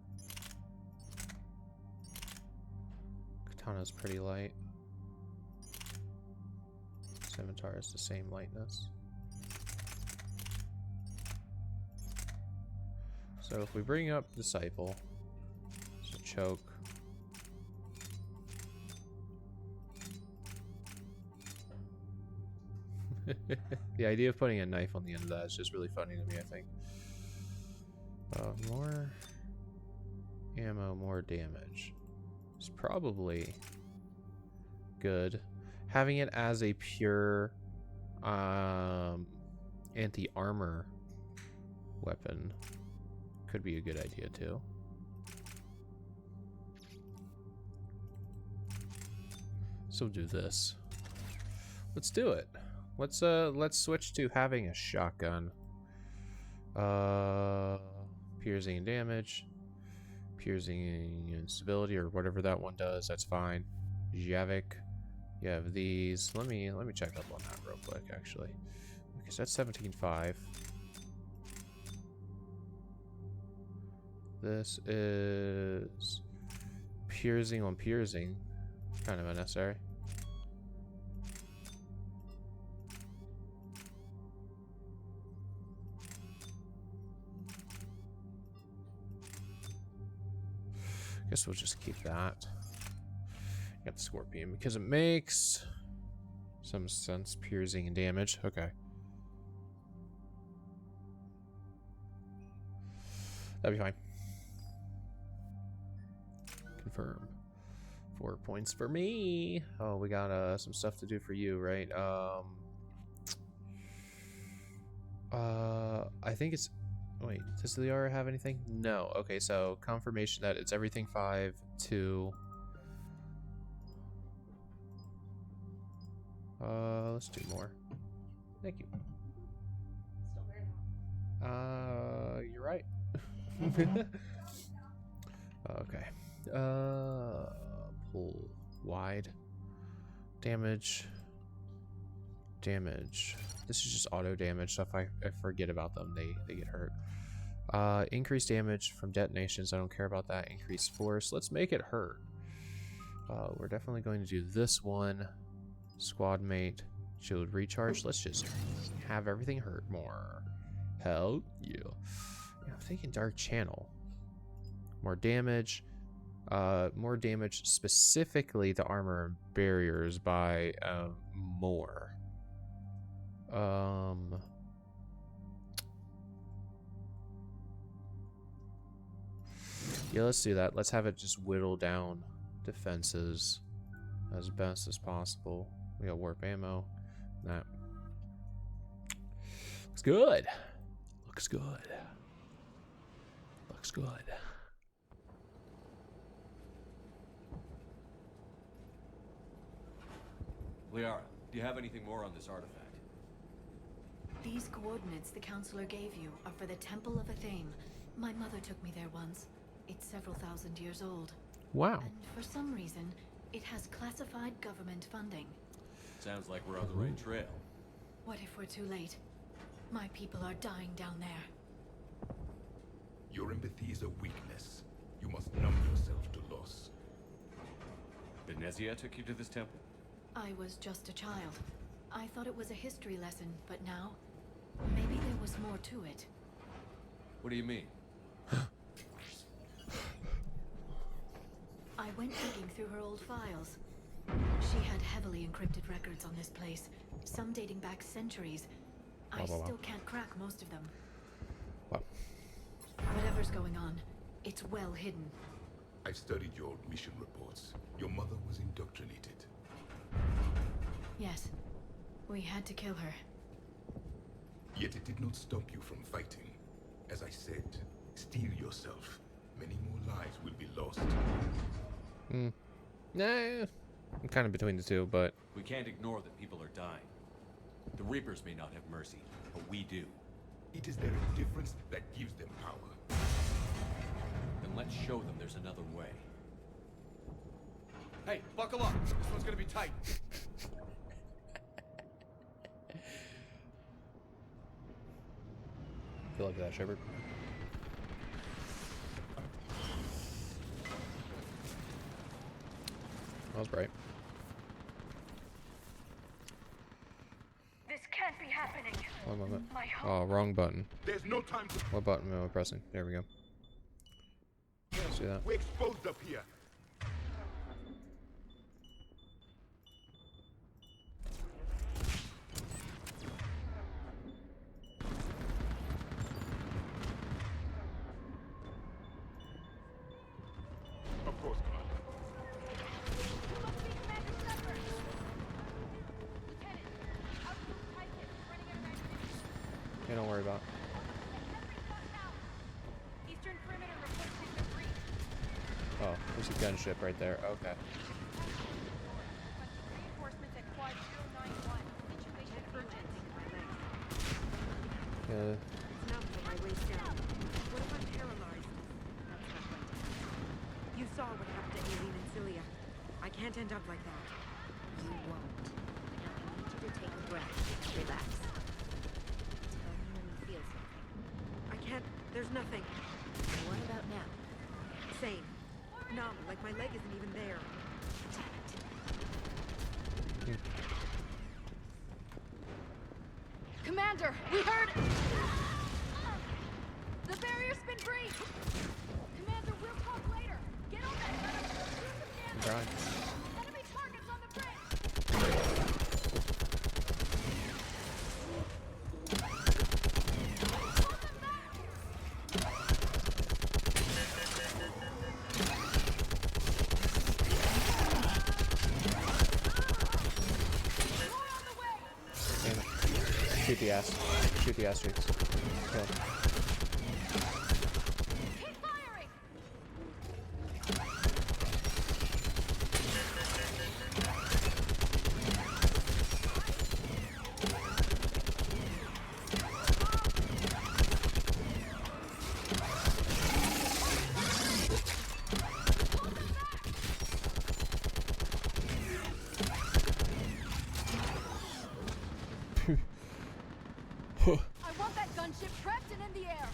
Katana's pretty light. Scimitar is the same lightness. So if we bring up Disciple, it's a choke. The idea of putting a knife on the end of that is just really funny to me, I think. More ammo, more damage. It's probably good. Having it as a pure anti-armor weapon could be a good idea too. So do this. Let's do it. Let's switch to having a shotgun. Piercing damage, piercing instability, or whatever that one does. That's fine. Javik, you have these. Let me check up on that real quick, actually, because that's 17.5. This is piercing on piercing, kind of unnecessary. Guess we'll just keep that. Got the Scorpion because it makes some sense. Piercing and damage. Okay. That'd be fine. Confirm. 4 points for me. Oh, we got some stuff to do for you, right? I think it's... Wait, does Liara have anything? No. Okay, so confirmation that it's everything 5 to... let's do more. Thank you. Still very hot. You're right. Okay. Pull wide. Damage. Damage. This is just auto damage, so if I forget about them, they get hurt. Increased damage from detonations. I don't care about that. Increased force. Let's make it hurt. We're definitely going to do this one. Squad mate. Shield recharge. Let's just have everything hurt more. Hell yeah. I'm thinking Dark Channel. More damage. More damage specifically to armor and barriers by more. Yeah, let's do that. Let's have it just whittle down defenses as best as possible. We got warp ammo. That looks good. Looks good. Looks good. Liara, do you have anything more on this artifact? These coordinates the counselor gave you are for the Temple of Athame. My mother took me there once. It's several thousand years old. Wow. And for some reason, it has classified government funding. Sounds like we're on the right trail. What if we're too late? My people are dying down there. Your empathy is a weakness. You must numb yourself to loss. Benezia took you to this temple? I was just a child. I thought it was a history lesson, but now, maybe there was more to it. What do you mean? I went digging through her old files. She had heavily encrypted records on this place, some dating back centuries. I still can't crack most of them. Wow. Whatever's going on, it's well hidden. I've studied your old mission reports. Your mother was indoctrinated. Yes, we had to kill her. Yet it did not stop you from fighting. As I said, steel yourself. Many more lives will be lost. Nah, I'm kind of between the two, but... We can't ignore that people are dying. The Reapers may not have mercy, but we do. It is their indifference that gives them power. Then let's show them there's another way. Hey, buckle up! This one's gonna be tight! Feel like that, Shepard. That was bright. This can't be happening. One moment. Oh, wrong button. There's no time to... What button am I pressing? There we go. Let's do that. We're exposed up here. Of course, Commander. Yeah, don't worry about it. Eastern perimeter reports been breached. Oh, there's a gunship right there. Okay. Reinforcements at quad 091. Situation urgent. Yeah. It's numb from my waist down. What if I'm paralyzed? That's not going to happen. You saw what happened to Aileen and Cilia. I can't end up like that. You won't. Now I need you to take a breath. Relax. Tell me when you feel something. I can't. There's nothing. What about now? Same. Numb, like my leg isn't even there. Commander, we heard. The barrier's been breached. Commander, we'll talk later. Get on that. Right. Enemy targets on the bridge. the ass. Shoot the ass cheeks. Kill. Keep firing! I want that gunship prepped and in the air.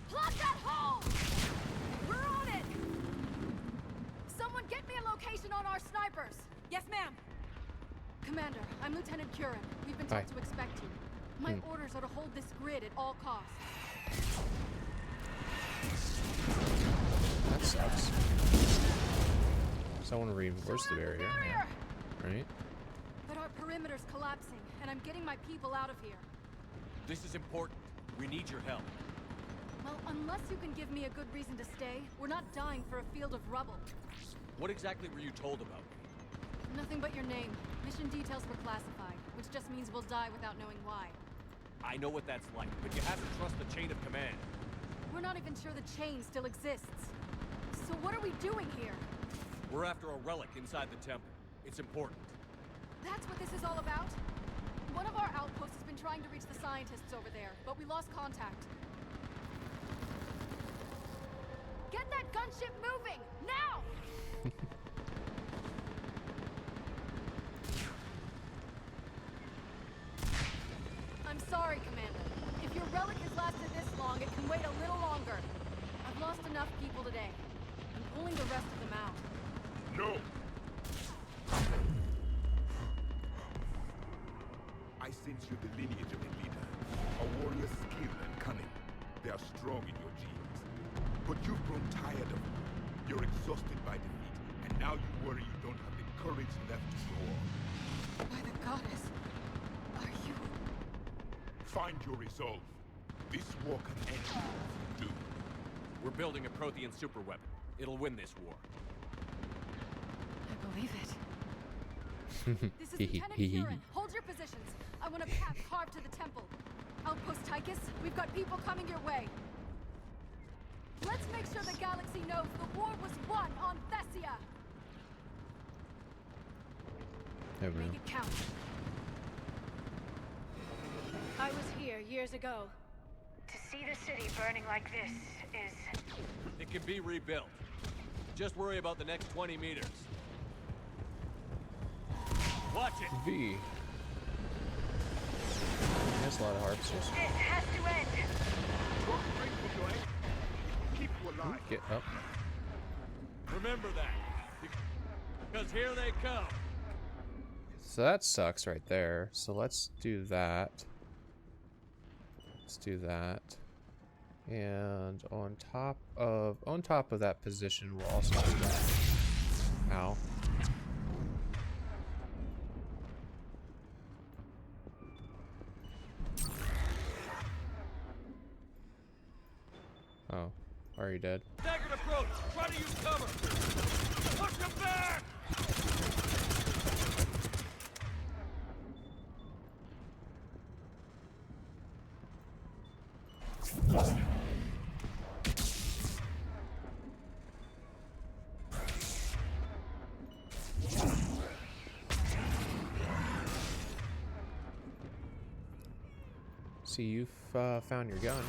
Plug that hole! We're on it! Someone get me a location on our snipers. Yes, ma'am. Commander, I'm Lieutenant Curran. We've been told to expect you. My orders are to hold this grid at all costs. That sucks. Someone reinforced the barrier. Yeah. Right? But our perimeter's collapsing, and I'm getting my people out of here. This is important. We need your help. Well, unless you can give me a good reason to stay, we're not dying for a field of rubble. What exactly were you told about me? Nothing but your name. Mission details were classified, which just means we'll die without knowing why. I know what that's like, but you have to trust the chain of command. We're not even sure the chain still exists. So what are we doing here? We're after a relic inside the temple. It's important. That's what this is all about? One of our outposts has been trying to reach the scientists over there, but we lost contact. Get that gunship moving! Now! I'm sorry, Commander. If your relic has lasted this long, it can wait a little longer. I've lost enough people today. I'm pulling the rest of them out. No! I sense you the lineage of a leader. A warrior's skill and cunning. They are strong in your genes. But you've grown tired of it. You're exhausted by defeat, and now you worry you don't have the courage left to go on. By the goddess, are you... Find your resolve. This war can end if you do. We're building a Prothean superweapon. It'll win this war. I believe it. This is Lieutenant Curran. Hold your positions. I want a path carved to the temple. Outpost Tychus, we've got people coming your way. Let's make sure the galaxy knows the war was won on Thessia. Make it count. I was here years ago. To see the city burning like this is... It can be rebuilt. Just worry about the next 20 meters. Watch it! V. There's a lot of harvesters. This has to end! Keep you alive. Get up. Remember that. Because here they come. So that sucks right there. So let's do that. Let's do that. And on top of that position we'll also do that. Ow. Oh, are you dead? Staggered approach! Try to use cover! Push them back! See, you've found your gun.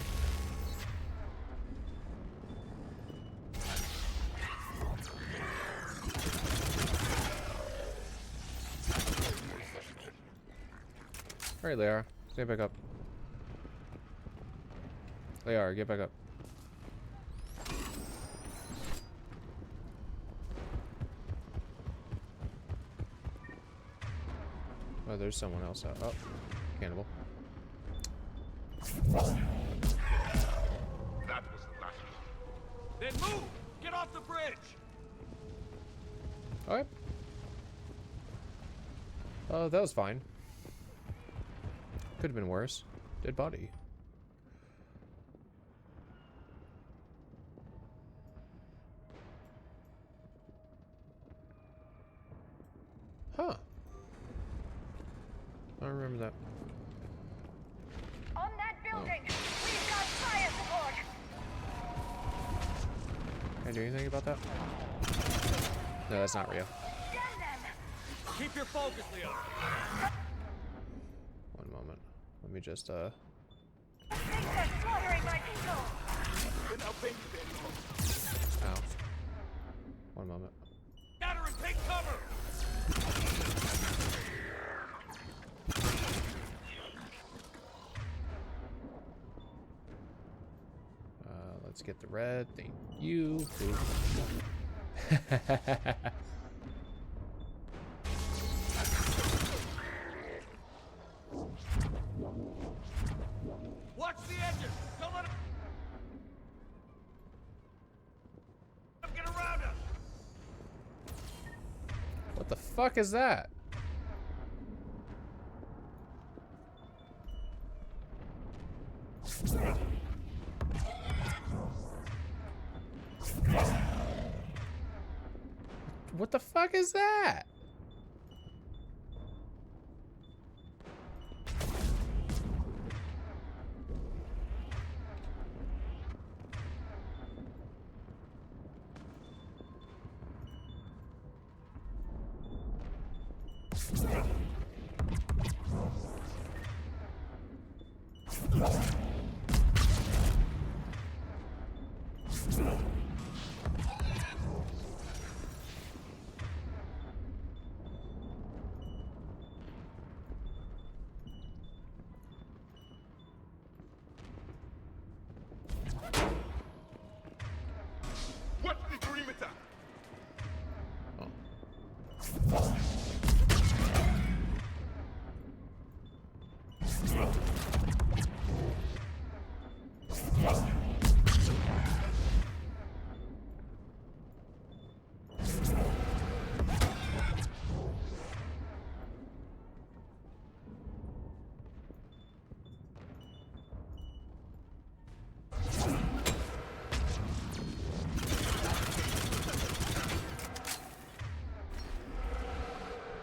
Alright, Lear. Stay back up. Lear, get back up. Oh, there's someone else out. Oh, cannibal. That was the last one. Then move! Get off the bridge! Okay. Oh, that was fine. Could have been worse. Dead body. Huh. I don't remember that. building. We've got fire support. Can I do anything about that? No, that's not real. Stem them. Keep your focus, Leo. One moment. Let me just I think they're slaughtering my people. Then I'll pay you then. Ow. One moment. Scatter and take cover. Let's get the red. Thank you. Watch the edges. Don't let them get around us. What the fuck is that? What the fuck is that? What's the perimeter?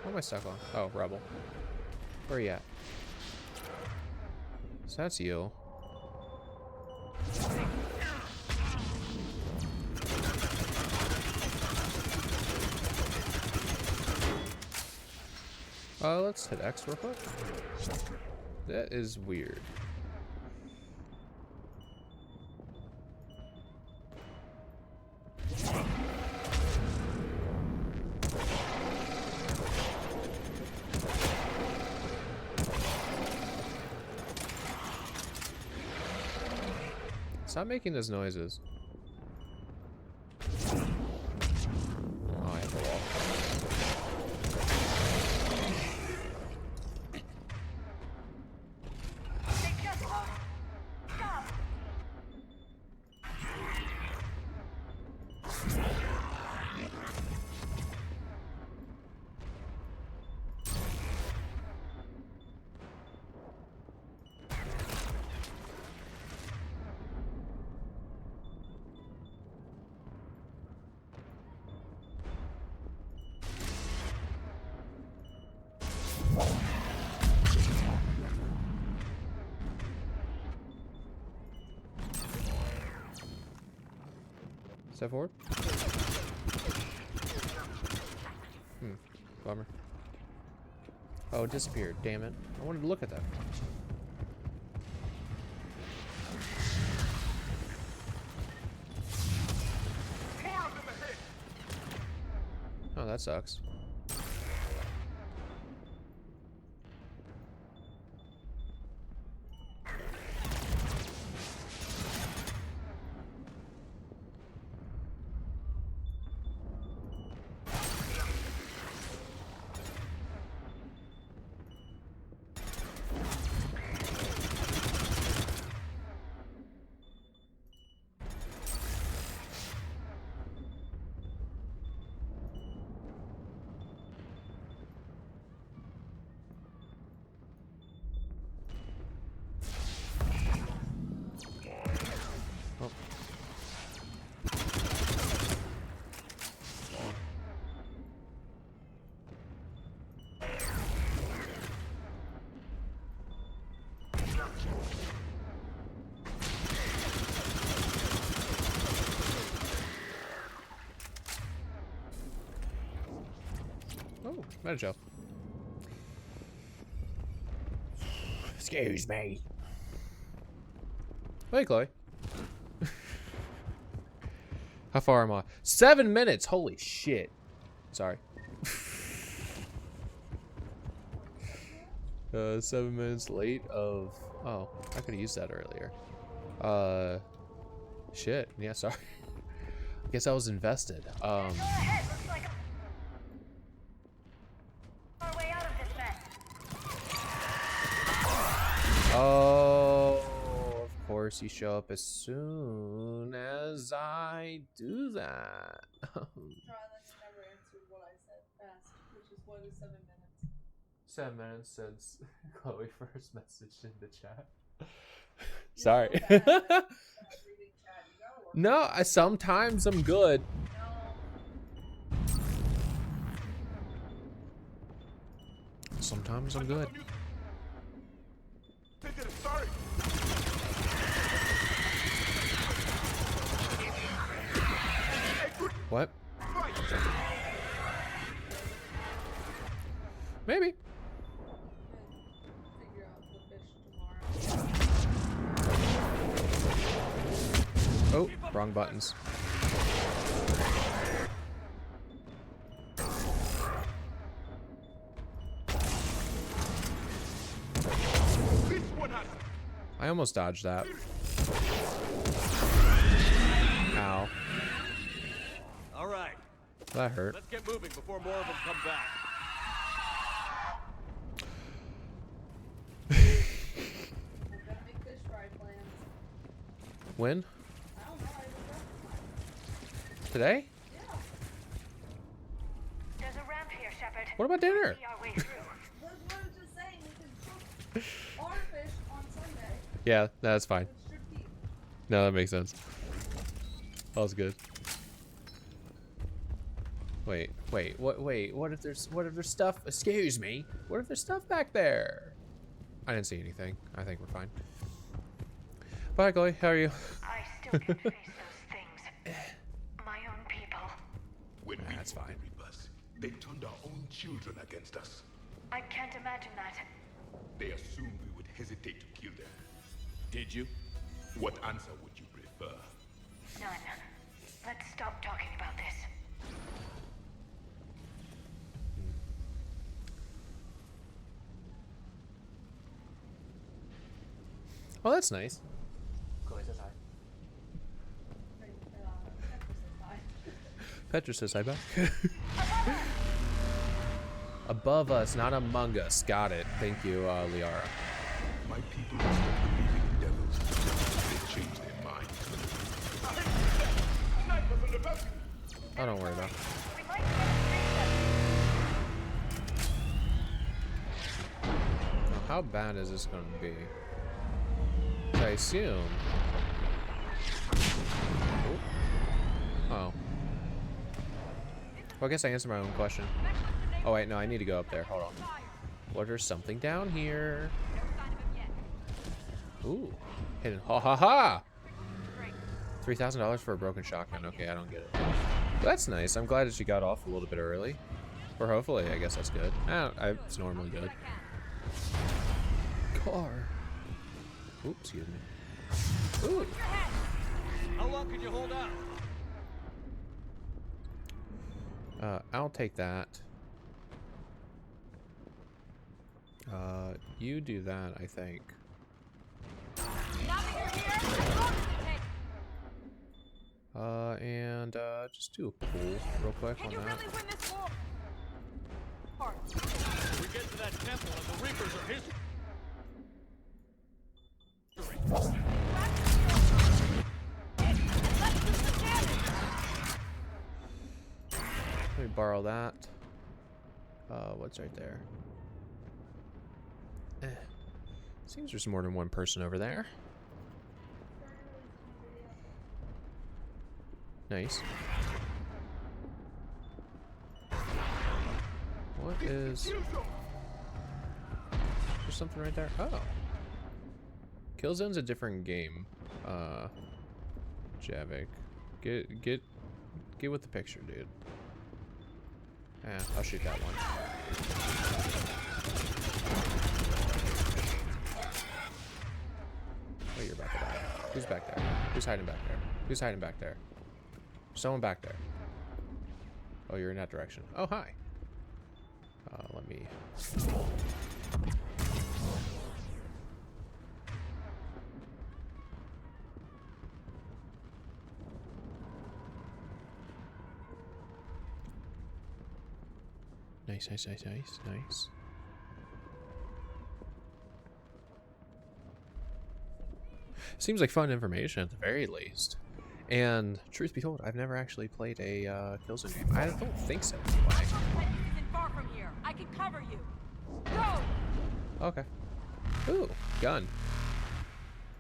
What am I stuck on? Oh, Rebel. Where are you at? So that's you. Let's hit X real quick. That is weird. Stop making those noises. Oh, I have a wall. They just won't stop. Step forward. Bummer. Oh, it disappeared. Damn it. I wanted to look at that. Oh, that sucks. Better chill. Excuse me. Hey, Chloe. How far am I? 7 minutes. Holy shit. Sorry. 7 minutes late of... Oh, I could have used that earlier. Shit. Yeah, sorry. I guess I was invested. Oh, of course you show up as soon as I do that. Try that you never answered what I asked, which is what is 7 minutes? 7 minutes since Chloe first messaged in the chat. Sorry. No, sometimes I'm good. Sometimes I'm good. What? Maybe. Oh, wrong buttons. I almost dodged that. Ow. All right. That hurt. Let's get moving before more of them come back. When? Today? Yeah. There's a ramp here, Shepard. What about dinner? See our way through. That's what I was just saying. We can cook our fish on Sunday. Yeah, that's fine. No, that makes sense. That was good. Wait, what if there's stuff? Excuse me. What if there's stuff back there? I didn't see anything. I think we're fine. Bye, Chloe. How are you? I still can face those things. My own people. When we That's fine. Reapers, they turned our own children against us. I can't imagine that. They assumed we would hesitate to kill them. Did you? What answer would you prefer? None. Let's stop talking about this. Oh, that's nice. Chloe says hi. Petra says hi back. Above us, not among us. Got it. Thank you, Liara. My people stopped believing in devils. They changed their minds. Oh, don't worry about it. Now, how bad is this going to be? I assume. Oh. Well, I guess I answered my own question. Oh wait, no, I need to go up there. Hold on. What? There's something down here. Ooh, hidden. Ha ha ha! $3,000 for a broken shotgun. Okay, I don't get it. That's nice. I'm glad that she got off a little bit early. Or hopefully, I guess that's good. It's normally good. Car. Oops, excuse me. Ooh. How long can you hold out? I'll take that. You do that, I think. And just do a pull real quick on that. We get to that temple and the Reapers are history. Let me borrow that. What's right there? Seems there's more than one person over there. Nice. What is... There's something right there. Oh. Killzone's a different game. Javik. Get with the picture, dude. Yeah, I'll shoot that one. Oh, you're about to die. Who's back there? Who's hiding back there? Who's hiding back there? Someone back there. Oh, you're in that direction. Oh, hi. Let me... Nice. Seems like fun information at the very least. And truth be told, I've never actually played a Killzone game. I don't think so, anyway. Isn't far from here. I can cover you. Go! Okay. Ooh, gun.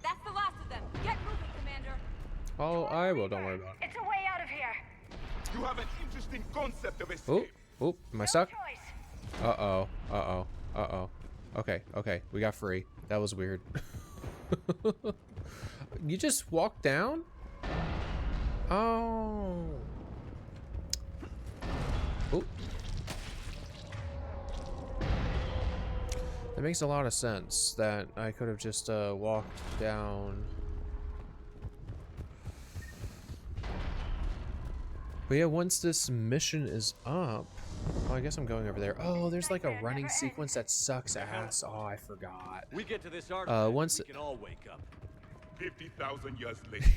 That's the last of them. Get moving, Commander. Oh, I will. Don't worry about it. It's a way out of here. You have an interesting concept of escape. Oh, am I stuck? Uh-oh. Okay, we got free. That was weird. You just walked down? Oh. Oop. That makes a lot of sense that I could have just walked down. But yeah, once this mission is up, oh, I guess I'm going over there. Oh, there's like a running sequence that sucks ass. Oh, I forgot. We get to this artifact, once we can all wake up. 50,000 years later.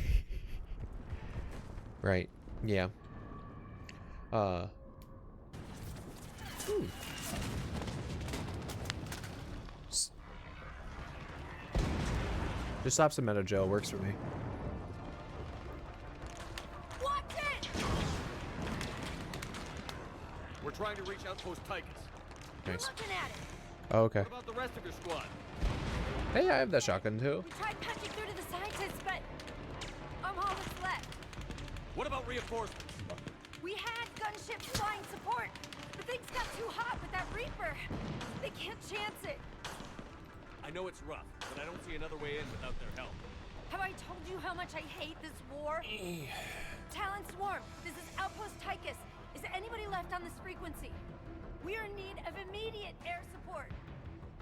Right. Yeah. Just stops the meta gel works for me. Watch it! We're trying to reach Outpost Tychus. Nice. Looking at it. Oh, okay. What about the rest of your squad? Hey, I have that shotgun too. We tried punching through to the scientists, but I'm all that's left. What about reinforcements? We had gunships flying support, but things got too hot with that Reaper. They can't chance it. I know it's rough, but I don't see another way in without their help. Have I told you how much I hate this war? Talon Swarm, this is Outpost Tychus. Is there anybody left on this frequency? We are in need of immediate air support.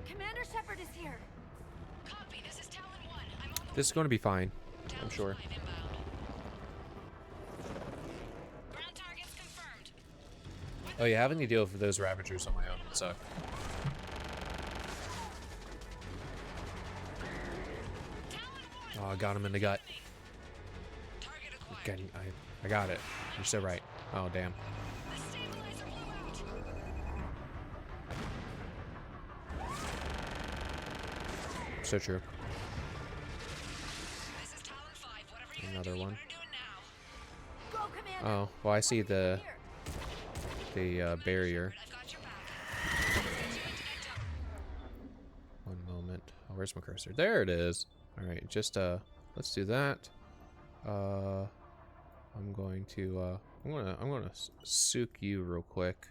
Commander Shepard is here. Copy, this is Talon 1. I'm on This is going to be fine, I'm sure. ground targets confirmed. Oh yeah, having to deal with those Ravagers on my own would suck. Oh, I got him in the gut. I got it. You're so right. Oh, damn. So true. Another one. Go, Commander. Oh, well, I see the barrier. One moment. Oh, where's my cursor? There it is. All right, just let's do that. I'm gonna soak you real quick.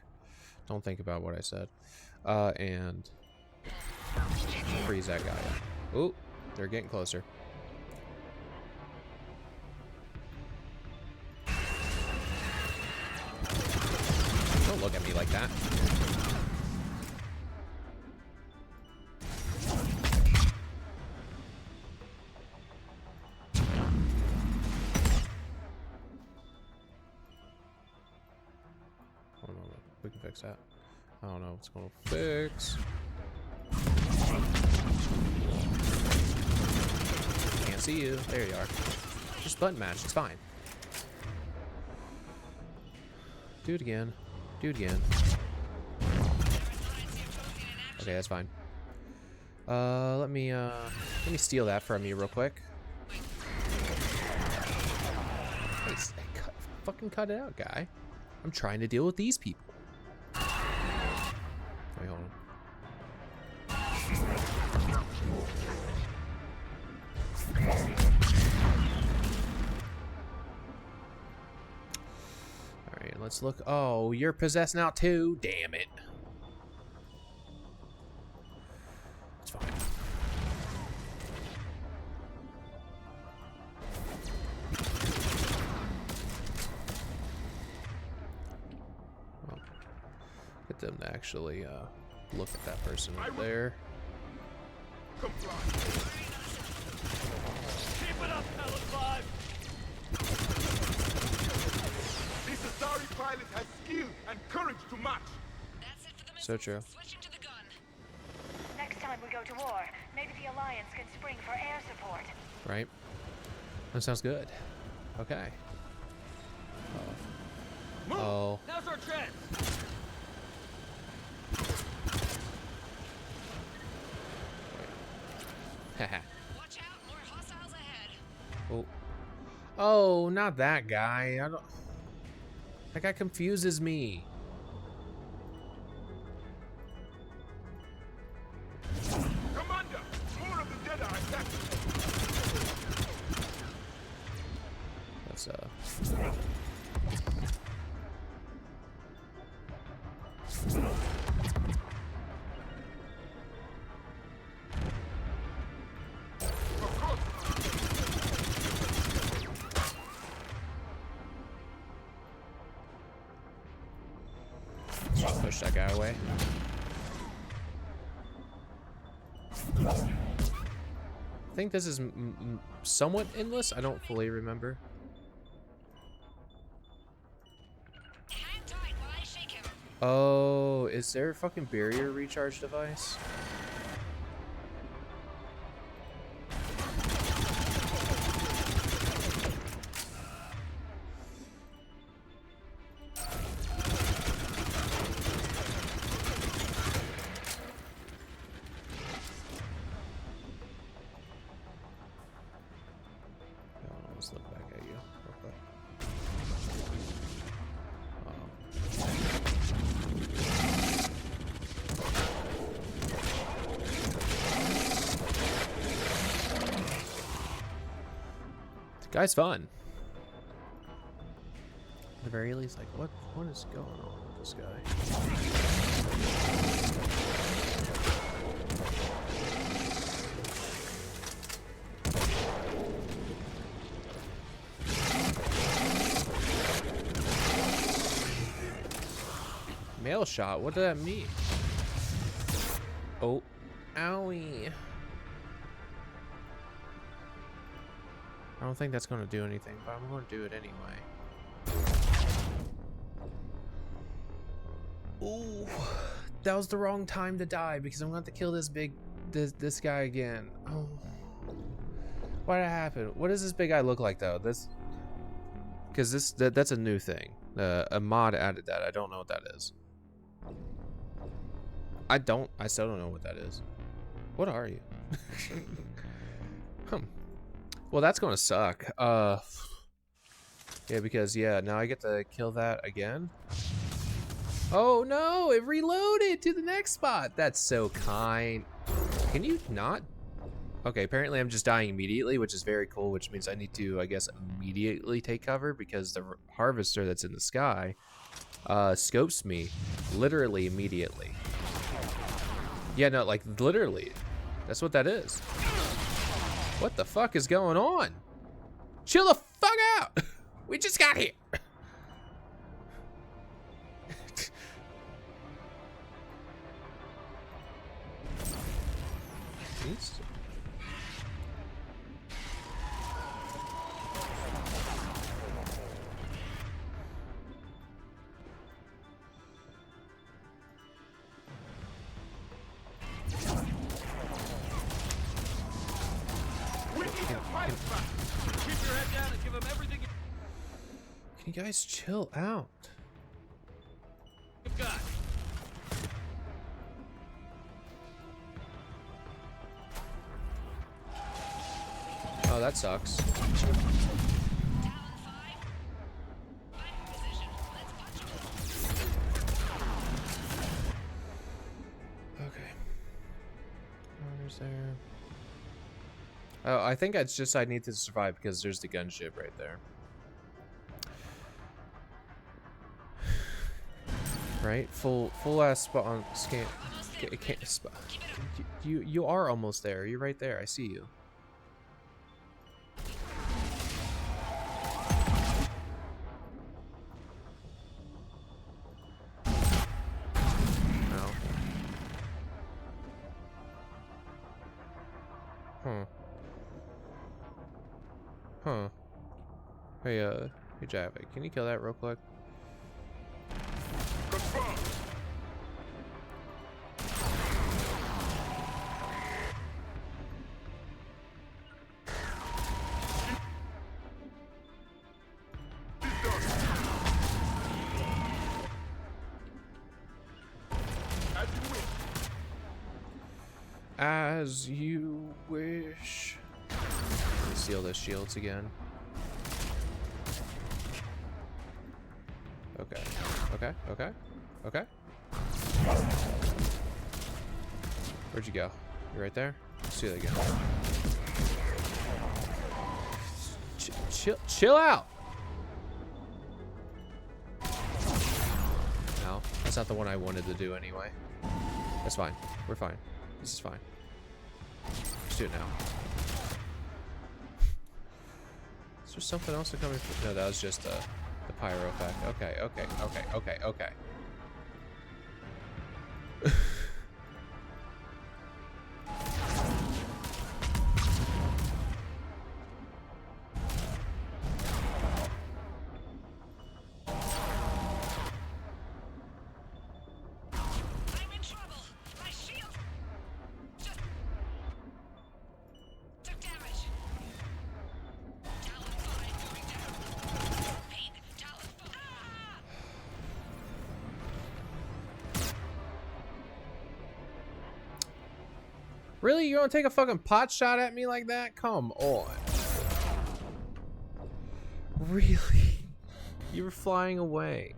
Don't think about what I said. And freeze that guy up. Ooh, they're getting closer. Don't look at me like that. We can fix that. I don't know what's going to fix. Can't see you. There you are. Just button mash. It's fine. Do it again. Do it again. Okay, that's fine. Let me steal that from you real quick. Hey, fucking cut it out, guy. I'm trying to deal with these people. Wait, hold on. Alright, let's look. Oh, you're possessed now too? Damn it. It's fine. actually look at that person over there. Comply. Keep it up, Pellet 5! This Asari pilot has skill and courage to match. That's it for the So missiles. true. Switching to the gun. Next time we go to war, maybe the Alliance can spring for air support. Right. That sounds good. Okay. Oh. Now's our chance! Haha. Watch out, more hostiles ahead. Oh. Oh, not that guy. I don't. That guy confuses me. Commander, more of the Jedi attack. Let's just push that guy away. I think this is somewhat endless. I don't fully remember. Hang tight while I shake him. Oh, is there a fucking barrier recharge device? Let's look back at you real quick. The guy's fun. At the very least, like, what is going on with this guy? Mail shot, what does that mean? Oh, owie. I don't think that's going to do anything, but I'm going to do it anyway. Ooh, that was the wrong time to die because I'm going to have to kill this guy again. Oh, why did that happen? What does this big guy look like though? Because that's a new thing. A mod added that. I don't know what that is. I still don't know what that is. What are you? Well, that's gonna suck. Yeah, because now I get to kill that again. Oh no, it reloaded to the next spot. That's so kind. Can you not? Okay, apparently I'm just dying immediately, which is very cool, which means I need to, I guess, immediately take cover because the harvester that's in the sky scopes me literally immediately. Yeah, no, like literally. That's what that is. What the fuck is going on? Chill the fuck out. We just got here. Can you guys chill out? Oh, that sucks. Okay. Where's there? Oh, I think it's just I need to survive because there's the gunship right there. Right, full ass spot on scan. Spot. You are almost there. You're right there. I see you. Huh. Hey, hey Javik, can you kill that real quick? As you wish. Let me seal those shields again. Okay. Okay. Okay. Okay. Where'd you go? You right there? Let's see that again. Chill out. No, that's not the one I wanted to do anyway. That's fine. We're fine. This is fine. Let's do it now. Is there something else coming from? No, that was just the pyro effect. Okay, okay, okay, okay, okay. Really? You don't take a fucking pot shot at me like that? Come on. Really? You were flying away.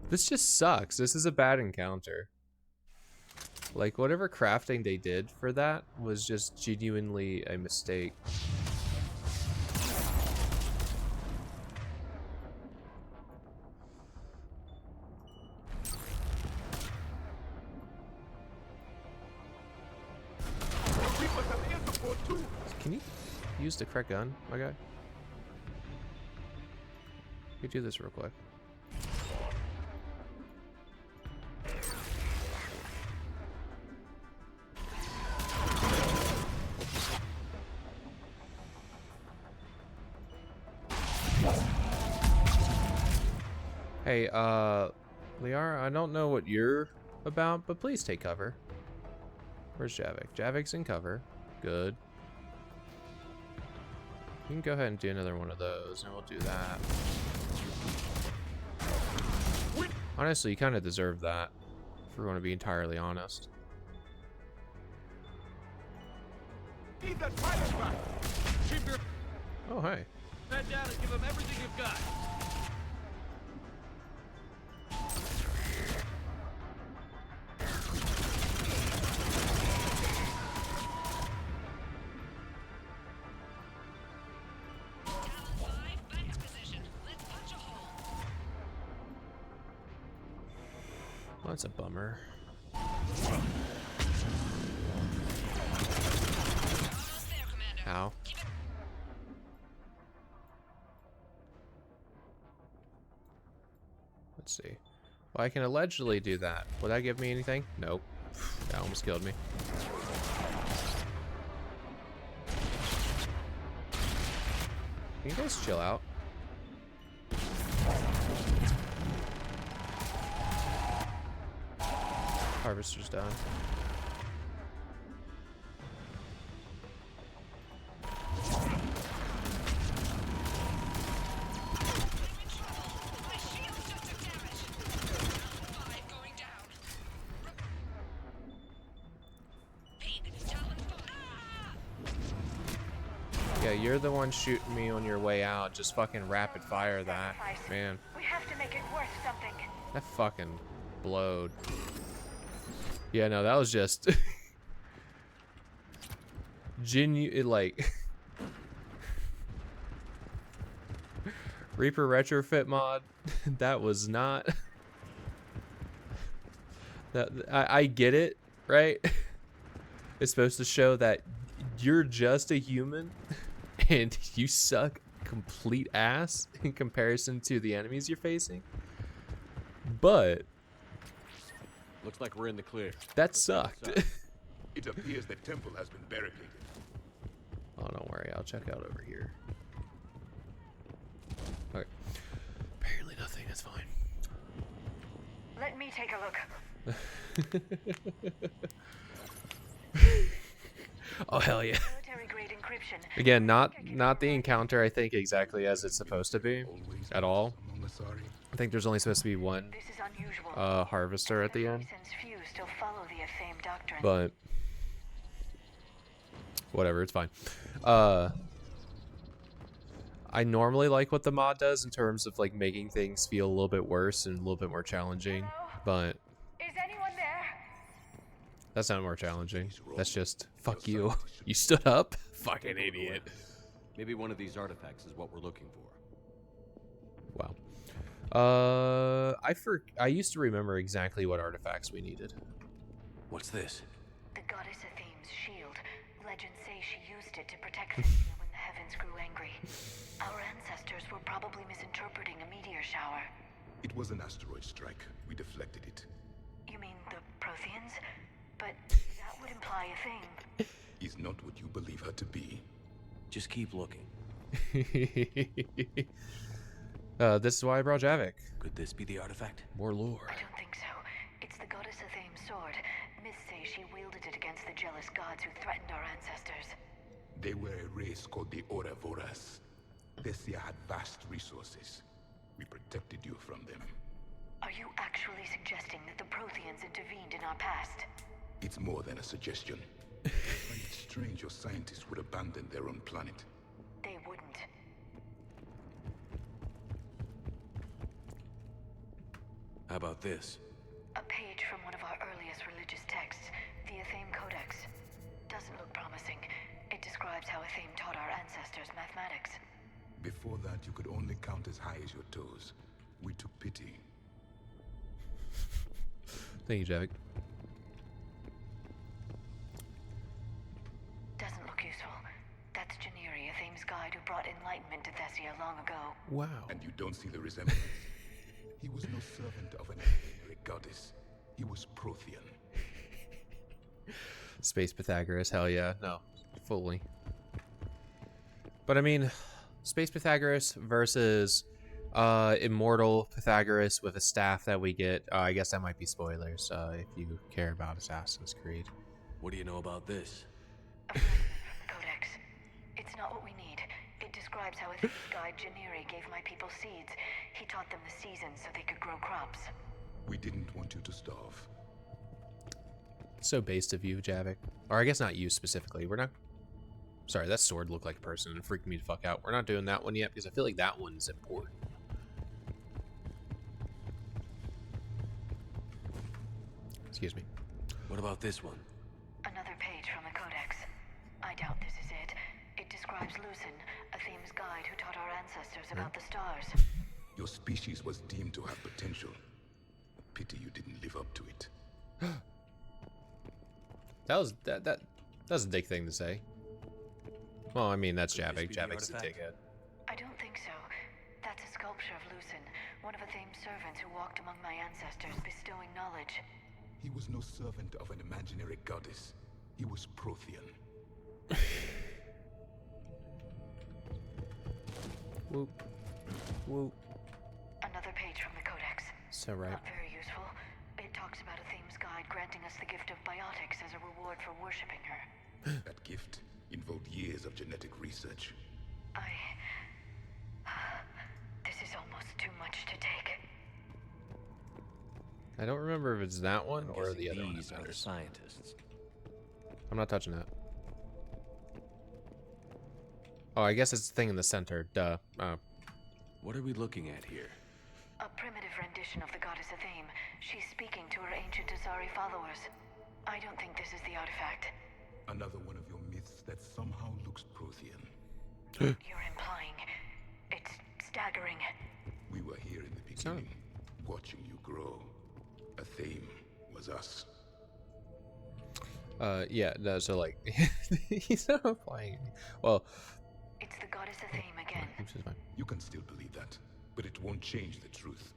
This just sucks. This is a bad encounter. Like, whatever crafting they did for that was just genuinely a mistake. Can you use the correct gun, my guy? Let me do this real quick. Hey, Liara, I don't know what you're about, but please take cover. Where's Javik? Javik's in cover. Good. You can go ahead and do another one of those, and we'll do that. Honestly, you kind of deserve that, if we want to be entirely honest. Oh, hey. Head down and give them everything you've got. Well, that's a bummer. How? Let's see. Well, I can allegedly do that. Will that give me anything? Nope. That almost killed me. Can you guys chill out? Harvester's done. Yeah, you're the one shooting me on your way out. Just fucking rapid fire that, man. We have to make it worth something. That fucking blowed. Yeah, no, that was just genuine, like Reaper retrofit mod. That was not that. I get it, right? It's supposed to show that you're just a human and you suck complete ass in comparison to the enemies you're facing. But looks like we're in the clear. That sucked. It appears the temple has been barricaded. Oh, don't worry. I'll check out over here. Okay. Apparently nothing. That's fine. Let me take a look. Oh, hell yeah. Military-grade encryption. Again, not the encounter, I think, exactly as it's supposed to be at all. I think there's only supposed to be one harvester at the end. But whatever, it's fine. I normally like what the mod does in terms of like making things feel a little bit worse and a little bit more challenging, but Is anyone there? that's not more challenging. That's just fuck you. You stood up? Fucking idiot. Maybe one of these artifacts is what we're looking for. Wow. I used to remember exactly what artifacts we needed. What's this? The goddess Athene's shield. Legends say she used it to protect Cynthia when the heavens grew angry. Our ancestors were probably misinterpreting a meteor shower. It was an asteroid strike. We deflected it. You mean the Protheans? But that would imply a thing. Is not what you believe her to be. Just keep looking. This is why I brought Javik. Could this be the artifact? More lore. I don't think so. It's the goddess Athene's sword. Myths say she wielded it against the jealous gods who threatened our ancestors. They were a race called the Oravoras. Thessia had vast resources. We protected you from them. Are you actually suggesting that the Protheans intervened in our past? It's more than a suggestion. I find it strange your scientists would abandon their own planet. They wouldn't. How about this? A page from one of our earliest religious texts, the Athame Codex. Doesn't look promising. It describes how Athame taught our ancestors mathematics. Before that, you could only count as high as your toes. We took pity. Thank you, Javik. Doesn't look useful. That's Janiri, Athame's guide who brought enlightenment to Thessia long ago. Wow. And you don't see the resemblance? He was no servant of an imaginary goddess. He was Prothean. Space Pythagoras, hell yeah. No, fully. But I mean, Space Pythagoras versus Immortal Pythagoras with a staff that we get. I guess that might be spoilers if you care about Assassin's Creed. What do you know about this? A fragment from the Codex. It's not what we need. It describes how Athame's guide Janiri gave my people seeds. He taught them the seasons so they could grow crops. We didn't want you to starve. So based of you, Javik. Or I guess not you specifically. We're not... Sorry, that sword looked like a person and freaked me the fuck out. We're not doing that one yet because I feel like that one's important. Excuse me. What about this one? Another page from the Codex. I doubt this is it. It describes Lucen, Athame's guide who taught our ancestors about the stars. Your species was deemed to have potential. Pity you didn't live up to it. That was a dick thing to say. Well, I mean, that's Javik. Javik's a dickhead. I don't think so. That's a sculpture of Lucen, one of Athame's servants who walked among my ancestors, bestowing knowledge. He was no servant of an imaginary goddess. He was Prothean. Whoop. Whoop. Another page from the Codex. So right. Not very useful. It talks about Athame's guide granting us the gift of biotics as a reward for worshipping her. That gift involved years of genetic research. This is almost too much to take. I don't remember if it's that one or the other one. These are the scientists. I'm not touching that. Oh, I guess it's the thing in the center. Duh. What are we looking at here? A primitive rendition of the goddess Athame. She's speaking to her ancient Azari followers. I don't think this is the artifact. Another one of your myths that somehow looks Prothean. You're implying. It's staggering. We were here in the beginning, watching you grow. Athame was us. Yeah, no, so like, he's not applying. Well, it's the goddess Athame again. You can still believe that, but it won't change the truth.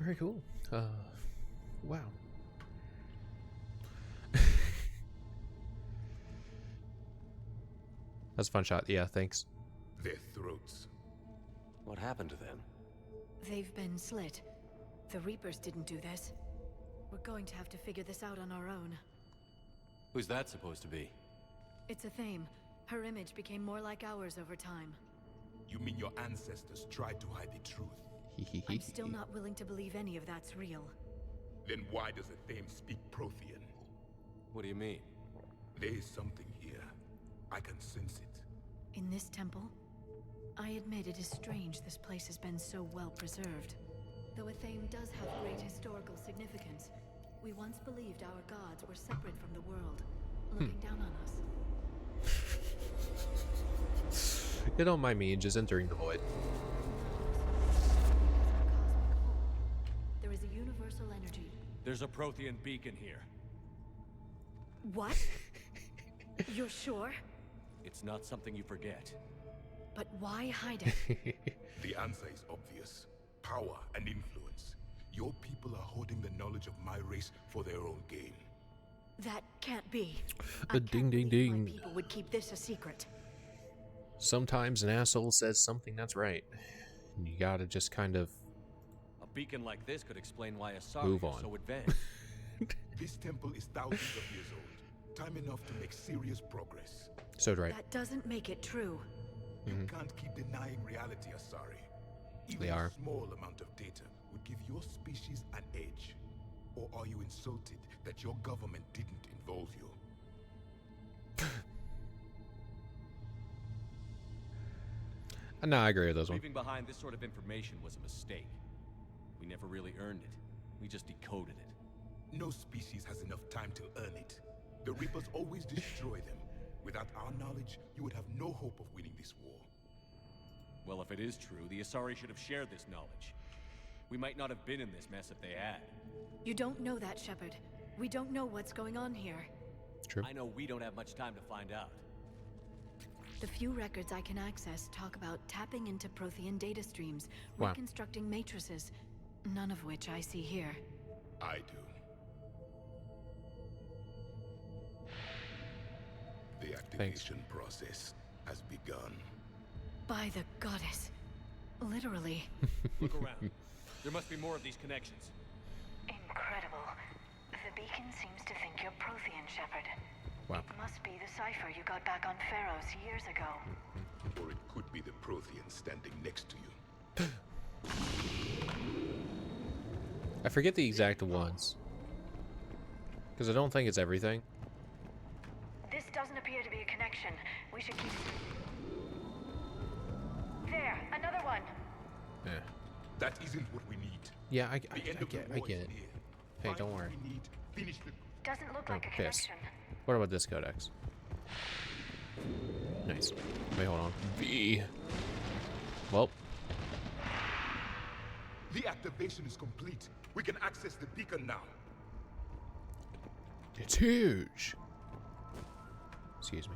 Very cool. Wow. That's a fun shot. Yeah, thanks. Their throats. What happened to them? They've been slit. The Reapers didn't do this. We're going to have to figure this out on our own. Who's that supposed to be? It's a theme. Her image became more like ours over time. You mean your ancestors tried to hide the truth? I'm still not willing to believe any of that's real. Then why does the Thame speak Prothean? What do you mean? There is something here. I can sense it. In this temple? I admit it is strange this place has been so well preserved. Though a Thame does have great historical significance, we once believed our gods were separate from the world, looking down on us. You don't mind me just entering the void. There is a universal energy. There's a Prothean beacon here. What? You're sure? It's not something you forget. But why hide it? The answer is obvious. Power and influence. Your people are holding the knowledge of my race for their own gain. That can't be. A ding ding ding. People would keep this a secret. Sometimes an asshole says something that's right. And you gotta just kind of A beacon like this could explain why Asari move is on. so advanced. This temple is thousands of years old. Time enough to make serious progress. So right. That doesn't make it true. You can't keep denying reality, Asari. Even They are. a small amount of data would give your species an edge. Or are you insulted that your government didn't involve you? No, I agree with those ones. Leaving behind this sort of information was a mistake. We never really earned it. We just decoded it. No species has enough time to earn it. The Reapers always destroy them. Without our knowledge, you would have no hope of winning this war. Well, if it is true, the Asari should have shared this knowledge. We might not have been in this mess if they had. You don't know that, Shepard. We don't know what's going on here. True. I know we don't have much time to find out. The few records I can access talk about tapping into Prothean data streams, Wow. reconstructing matrices, none of which I see here. I do. The activation process has begun. By the goddess. Literally. Look around. There must be more of these connections. Incredible. The beacon seems to think you're Prothean, Shepard. Wow. It must be the cipher you got back on Pharaohs years ago. Or it could be the Prothean standing next to you. I forget the exact ones. Because I don't think it's everything. This doesn't appear to be a connection. We should keep... There, another one. Yeah. That isn't what we need. Yeah, I The end of the get war is it. near. Hey, Find don't what worry. we need, finish the... Doesn't look Oh, like a piss. connection. What about this codex? Nice. Wait, hold on. V. Well, The activation is complete. We can access the beacon now. it's huge. Excuse me.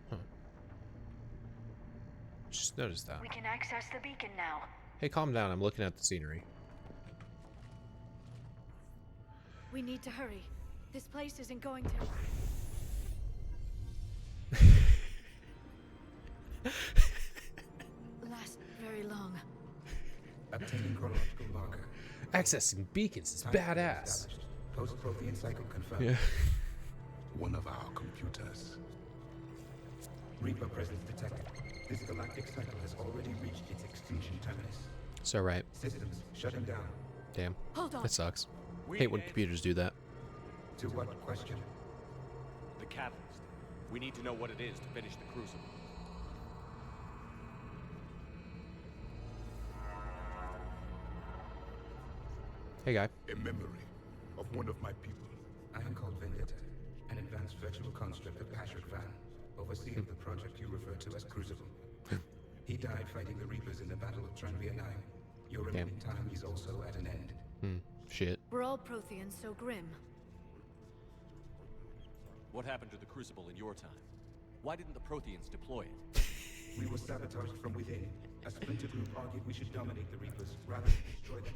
Huh. Just noticed that. We can access the beacon now. Hey, calm down. I'm looking at the scenery. We need to hurry. This place isn't going to last very long. Obtaining chronological marker. Accessing beacons is badass. Post-Prothean cycle confirmed. Yeah. One of our computers. Reaper presence detected. This galactic cycle has already reached its extinction terminus. So right. Systems shutting down. Damn. Hold on. That sucks. Hate when computers do that. To what question? The catalyst. We need to know what it is to finish the crucible. Hey, guy. A memory of one of my people. I am called Vendetta, an advanced virtual construct of Patrick Van, overseer of the project you refer to as Crucible. He died fighting the Reapers in the Battle of Tranvia 9. Your remaining time is also at an end. Shit. We're all Protheans, so grim. What happened to the crucible in your time? Why didn't the Protheans deploy it? We were sabotaged from within. A splinter group argued we should dominate the Reapers rather than destroy them.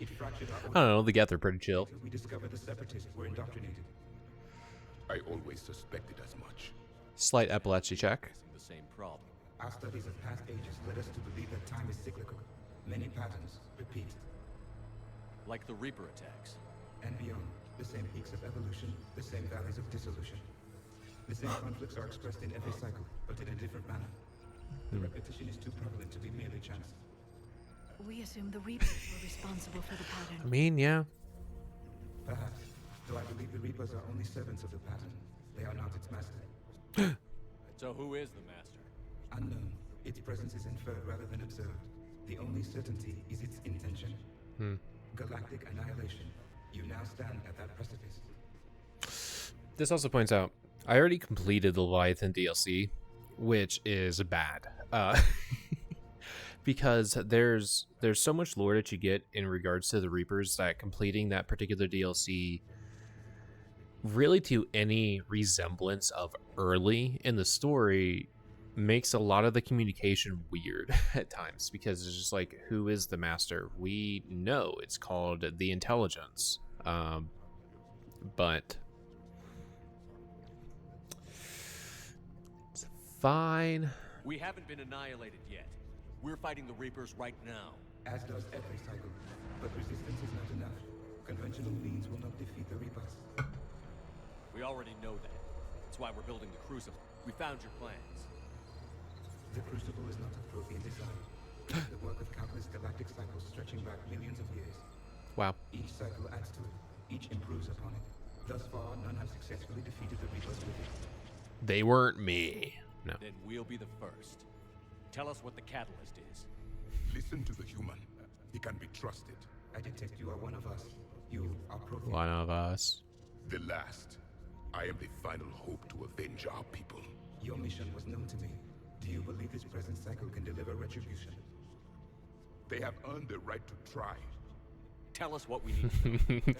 It fractured our I don't know, the Geth are pretty chill. We discovered the separatists were indoctrinated. I always suspected as much. Slight epilepsy check. The same problem. Our studies of past ages led us to believe that time is cyclical. Many patterns repeat. Like the Reaper attacks. And beyond, the same peaks of evolution, the same valleys of dissolution. The same conflicts are expressed in every cycle, but in a different manner. The repetition is too prevalent to be merely chance. We assume the Reapers were responsible for the pattern. I mean, yeah. Perhaps, though I believe the Reapers are only servants of the pattern. They are not its master. So who is the master? Unknown. Its presence is inferred rather than observed. The only certainty is its intention. Galactic annihilation. You now stand at that precipice. This also points out, I already completed the Leviathan DLC, which is bad. Because there's so much lore that you get in regards to the Reapers that completing that particular DLC, really to any resemblance of early in the story, makes a lot of the communication weird at times, because it's just like, who is the master? We know it's called the Intelligence, but it's fine. We haven't been annihilated yet. We're fighting the Reapers right now. As does every cycle. But resistance is not enough. Conventional means will not defeat the Reapers. We already know that. That's why we're building the Crucible. We found your plans. The Crucible is not a Prothean design. It is the work of countless galactic cycles stretching back millions of years. Wow. Each cycle adds to it. Each improves upon it. Thus far, none have successfully defeated the Reapers with it. They weren't me. No. Then we'll be the first. Tell us what the catalyst is. Listen to the human. He can be trusted. I detect you are one of us. You are Prothean. One of us. The last. I am the final hope to avenge our people. Your mission was known to me. Do you believe this present cycle can deliver retribution? They have earned the right to try. Tell us what we need to know.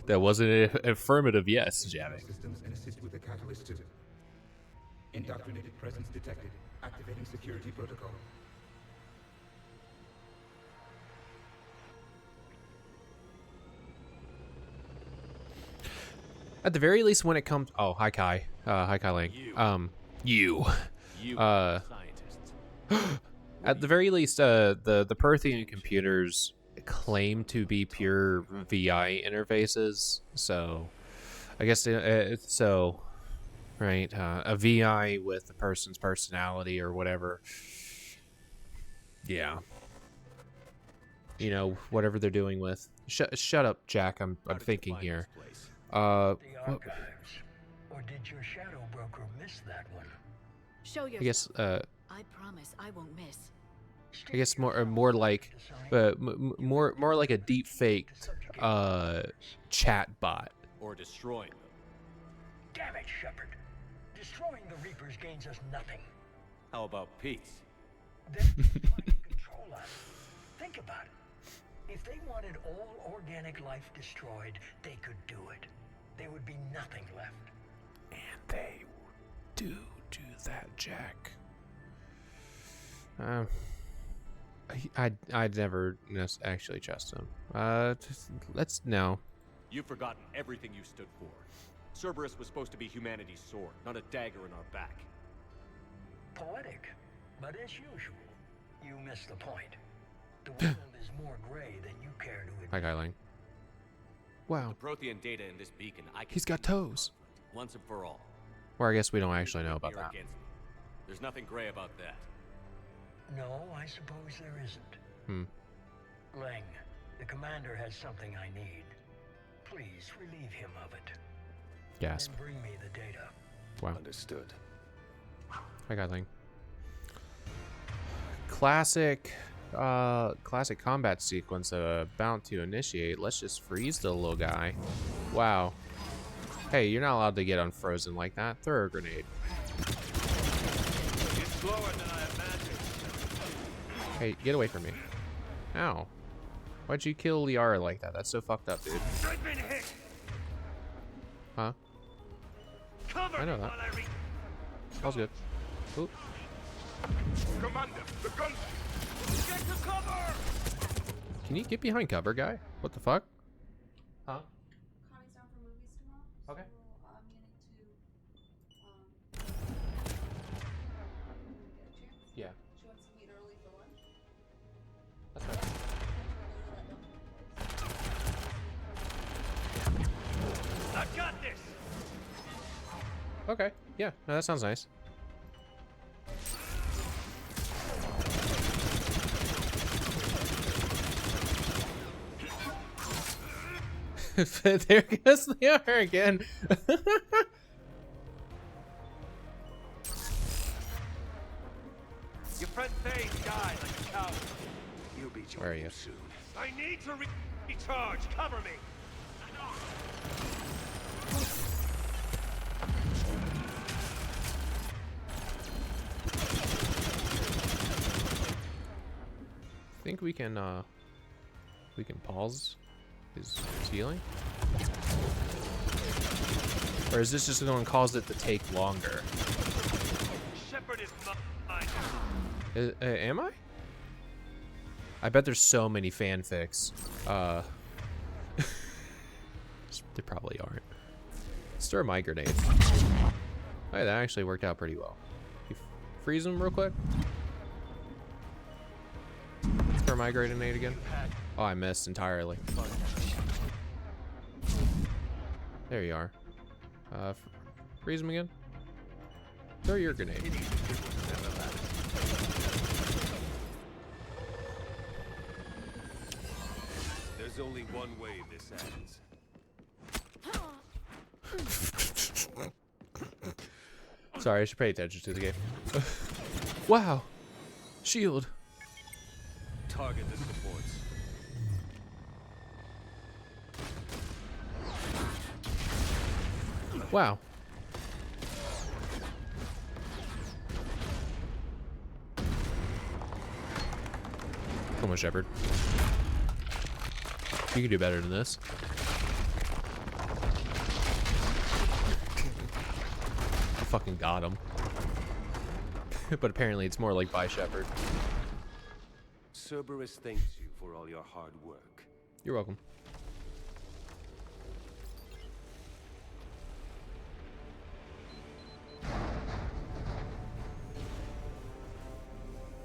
That wasn't an affirmative yes, Javi. Systems and assist with the catalyst too. Indoctrinated presence detected. Activating security protocol. At the very least, when it comes, oh, hi Kai, hi Kai Lang. You scientists. At the very least, the Prothean computers claim to be pure VI interfaces, so I guess so. Right, a VI with a person's personality or whatever. Yeah. You know, whatever they're doing with. Shut up, Jack. I'm thinking here. The archives. Or did your shadow broker miss that one? Show yourself. I guess. I promise I won't miss. I guess more like, more like a deep fake, chat bot. Or destroying them. Damn it, Shepard. Destroying the Reapers gains us nothing. How about peace? They're trying to control us. Think about it. If they wanted all organic life destroyed, they could do it. There would be nothing left. And they do that, Jack. I'd never actually trust him. Let's no. You've forgotten everything you stood for. Cerberus was supposed to be humanity's sword, not a dagger in our back. Poetic, but as usual, you missed the point. The world is more gray than you care to admit. Hi, Gailing. Wow. The Prothean data in this beacon, He's got toes. Once and for all. Or I guess we don't actually know about that. There's nothing gray about that. No, I suppose there isn't. Lang, the commander has something I need. Please relieve him of it. Gasp. And bring me the data. Wow. Understood. Hi, Gailing. Classic combat sequence about to initiate. Let's just freeze the little guy. Wow. Hey, you're not allowed to get unfrozen like that. Throw a grenade. It's slower than I imagined. Hey, get away from me. Ow. Why'd you kill Liara like that? That's so fucked up, dude. I've been hit. Huh? Cover I know that. All's good. Oop. Commander, the guns. Get to cover! Can you get behind cover, guy? What the fuck? Huh? Connie's down for movies tomorrow. Okay. So I'm meaning to, when we get a chance. Yeah. She wants to meet early for lunch. That's right. I've got this. Okay. Yeah. No, that sounds nice. There goes they are again. Your friend Faye died like a coward. You'll be Where are you? soon. I need to recharge. Cover me. I think we can pause his healing? Or is this just going to cause it to take longer? Shepard is mine. Am I? I bet there's so many fanfics. There probably aren't. Stir my grenade. Hey, that actually worked out pretty well. You freeze him real quick. Stir my grenade again. Oh, I missed entirely. There you are. Freeze him again. Throw your grenade. There's only one way this ends. Sorry, I should pay attention to the game. Wow. Shield. Target the supports. Wow. Come on, Shepard. You can do better than this. I fucking got him. But apparently it's more like by Shepard. Cerberus thanks you for all your hard work. You're welcome.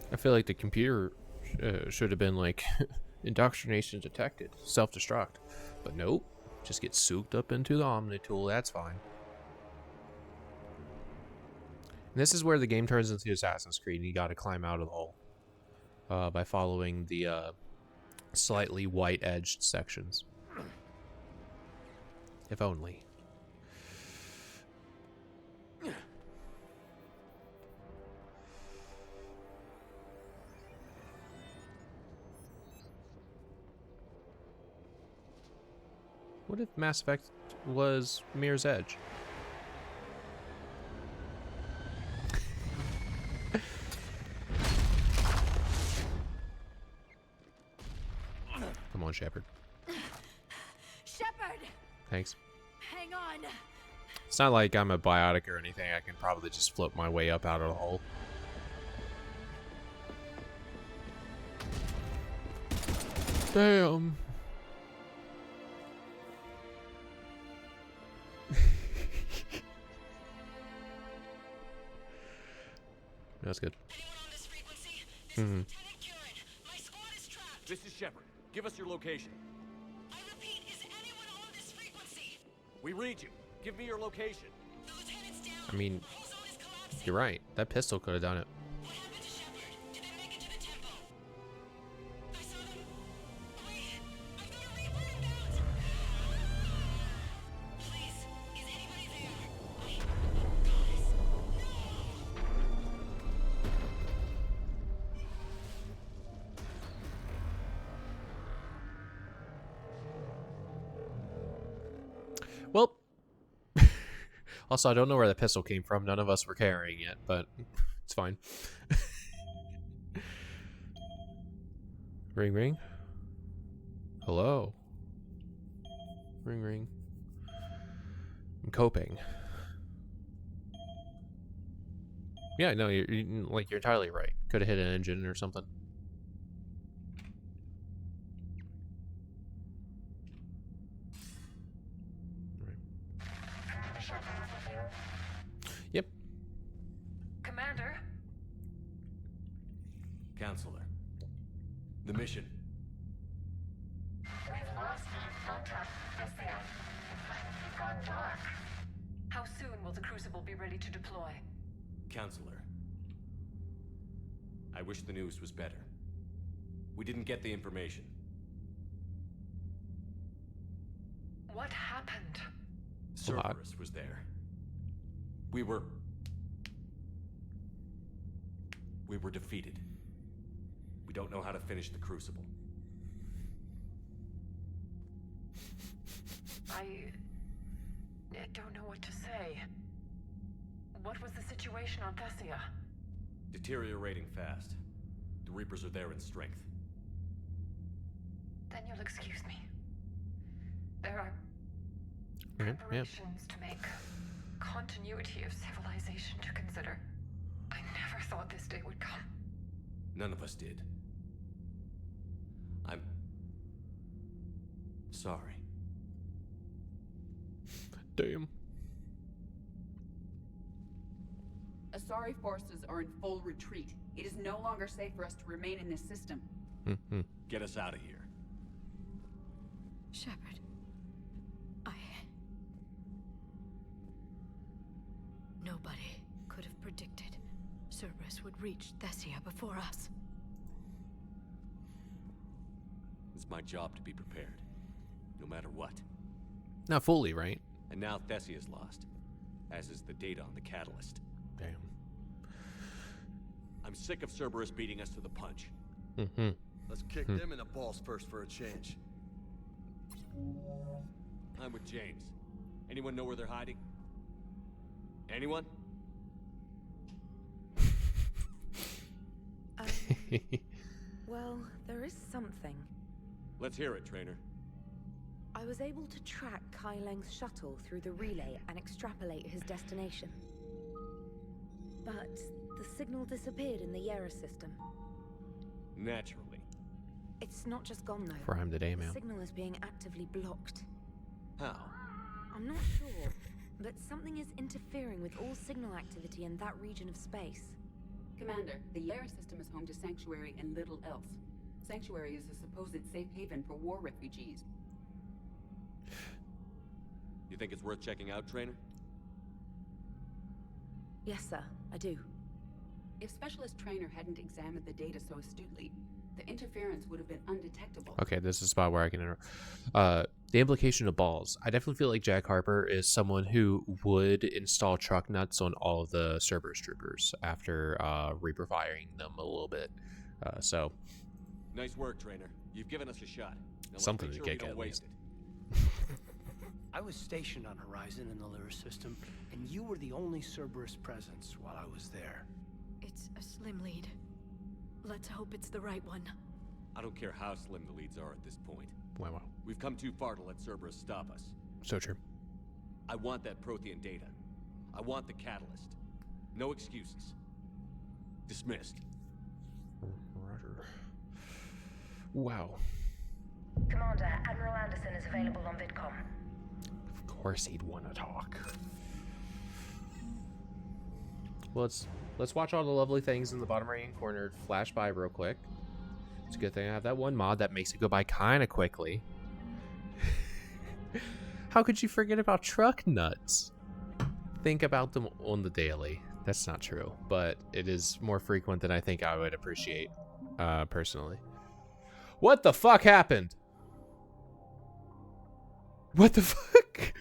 I feel like the computer should have been like indoctrination detected, self-destruct, but nope, just get souped up into the Omni tool. That's fine. And this is where the game turns into Assassin's Creed. You got to climb out of the hole by following the slightly white-edged sections. If only. What if Mass Effect was Mirror's Edge? Come on, Shepard. Shepard! Thanks. Hang on. It's not like I'm a biotic or anything. I can probably just float my way up out of the hole. Damn. That's good. Mm-hmm. This is Shepard. Give us your location. I repeat, is anyone on this frequency? We read you. Give me your location. The lieutenant's down. I mean, Whole zone is collapsing. you're right. That pistol could have done it. What happened to Shepard? Did they make it to the temple? I saw them. Wait, I've got a Reaper inbound. Please, is anybody there? Guys, no! Well, also, I don't know where the pistol came from. None of us were carrying it, but it's fine. Ring, ring. Hello. Ring, ring. I'm coping. Yeah, no, you're entirely right. Could have hit an engine or something. Yep. Commander? Counselor. The mission. We've lost contact with the It's gone dark. How soon will the Crucible be ready to deploy? Counselor. I wish the news was better. We didn't get the information. What happened? Cerberus was there. We were defeated. We don't know how to finish the Crucible. I don't know what to say. What was the situation on Thessia? Deteriorating fast. The Reapers are there in strength. Then you'll excuse me. There are Yeah. preparations to make. Continuity of civilization to consider. I never thought this day would come. None of us did. I'm sorry. Damn. Asari forces are in full retreat. It is no longer safe for us to remain in this system. Get us out of here. Shepard. Nobody could have predicted Cerberus would reach Thessia before us. It's my job to be prepared. No matter what. Not fully, right? And now Thessia's lost. As is the data on the catalyst. Damn. I'm sick of Cerberus beating us to the punch. Let's kick them in the balls first for a change. I'm with James. Anyone know where they're hiding? Anyone? Well, there is something. Let's hear it, Trainer. I was able to track Kai Leng's shuttle through the relay and extrapolate his destination. But the signal disappeared in the Yera system. Naturally. It's not just gone though. For him today, man. The signal is being actively blocked. How? I'm not sure, but something is interfering with all signal activity in that region of space. Commander, the Yera system is home to Sanctuary and little else. Sanctuary is a supposed safe haven for war refugees. You think it's worth checking out, Trainer? Yes, sir, I do. If Specialist Trainer hadn't examined the data so astutely, the interference would have been undetectable. Okay, this is a spot where I can interrupt. The implication of balls. I definitely feel like Jack Harper is someone who would install truck nuts on all of the Cerberus troopers after Reaper firing them a little bit. So nice work, Trainer. You've given us a shot. Now let's something make to sure kick we don't at waste least. I was stationed on Horizon in the Lyra system, and you were the only Cerberus presence while I was there. It's a slim lead. Let's hope it's the right one. I don't care how slim the leads are at this point. Wow. We've come too far to let Cerberus stop us. So true. I want that Prothean data. I want the catalyst. No excuses. Dismissed. Roger. Wow. Commander, Admiral Anderson is available on VidCom. Of course he'd want to talk. Well, let's watch all the lovely things in the bottom right hand corner flash by real quick. It's a good thing I have that one mod that makes it go by kind of quickly. How could you forget about truck nuts? Think about them on the daily. That's not true, but it is more frequent than I think I would appreciate, personally. What the fuck happened? What the fuck?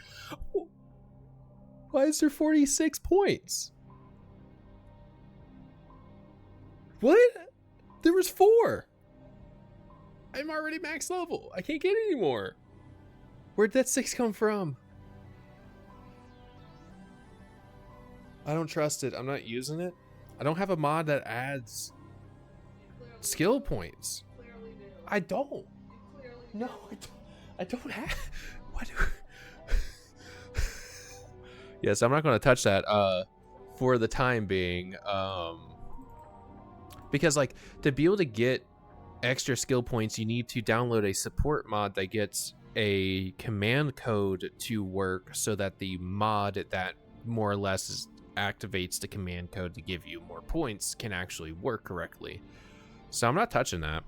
Why is there 46 points? What? There was 4. I'm already max level. I can't get any more. Where'd that 6 come from? I don't trust it. I'm not using it. I don't have a mod that adds skill points. I don't. No, I don't have. What? Yes, I'm not going to touch that for the time being. Because like to be able to get extra skill points, you need to download a support mod that gets a command code to work so that the mod that more or less activates the command code to give you more points can actually work correctly. So I'm not touching that.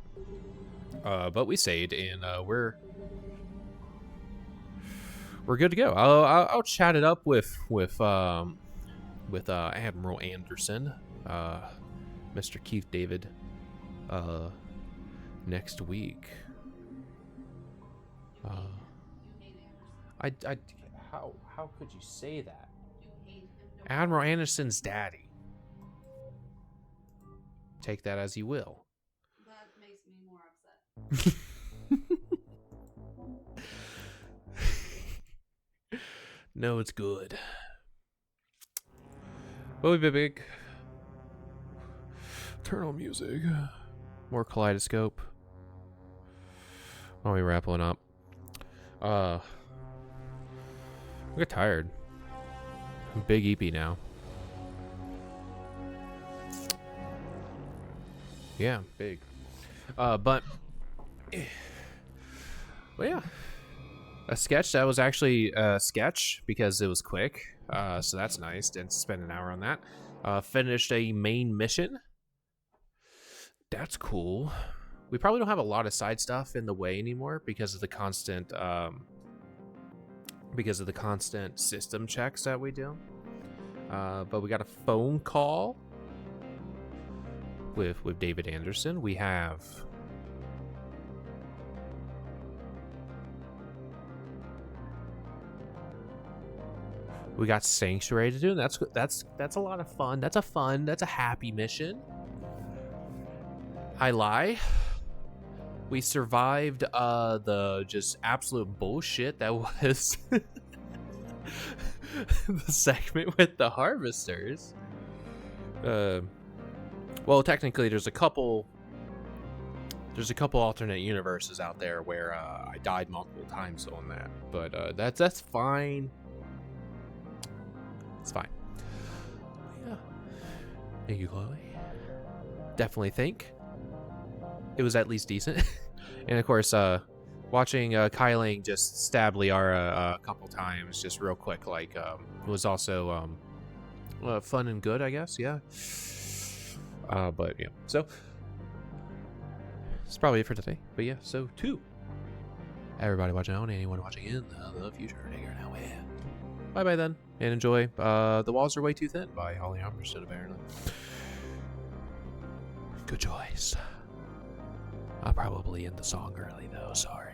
But we saved, and we're good to go. I'll chat it up with Admiral Anderson, Mr. Keith David, next week. How could you say that? Admiral Anderson's daddy. Take that as you will. That makes me more upset. No, it's good. But we've been big. Turn on music. More kaleidoscope. While we wrapping up. I get tired. I'm big EP now. Yeah, big. But well, yeah. A sketch that was actually a sketch because it was quick. So that's nice. Didn't spend an hour on that. Finished a main mission. That's cool. We probably don't have a lot of side stuff in the way anymore because of the constant system checks that we do. But we got a phone call with David Anderson. We have Sanctuary to do, and that's a lot of fun. That's a happy mission. I lie. We survived the just absolute bullshit that was the segment with the harvesters. Well, technically, there's a couple alternate universes out there where I died multiple times on that, but that's fine. It's fine. Yeah. Thank you, Chloe. Definitely think it was at least decent. And of course, watching Kyling just stab Liara a couple times, just real quick, like was also fun and good, I guess. Yeah. But yeah, so it's probably it for today. But yeah, so everybody watching now and anyone watching in the future, take care now and bye bye then, and enjoy The Walls Are Way Too Thin by Holly Armstead, apparently. Good choice. I'll probably end the song early though, sorry.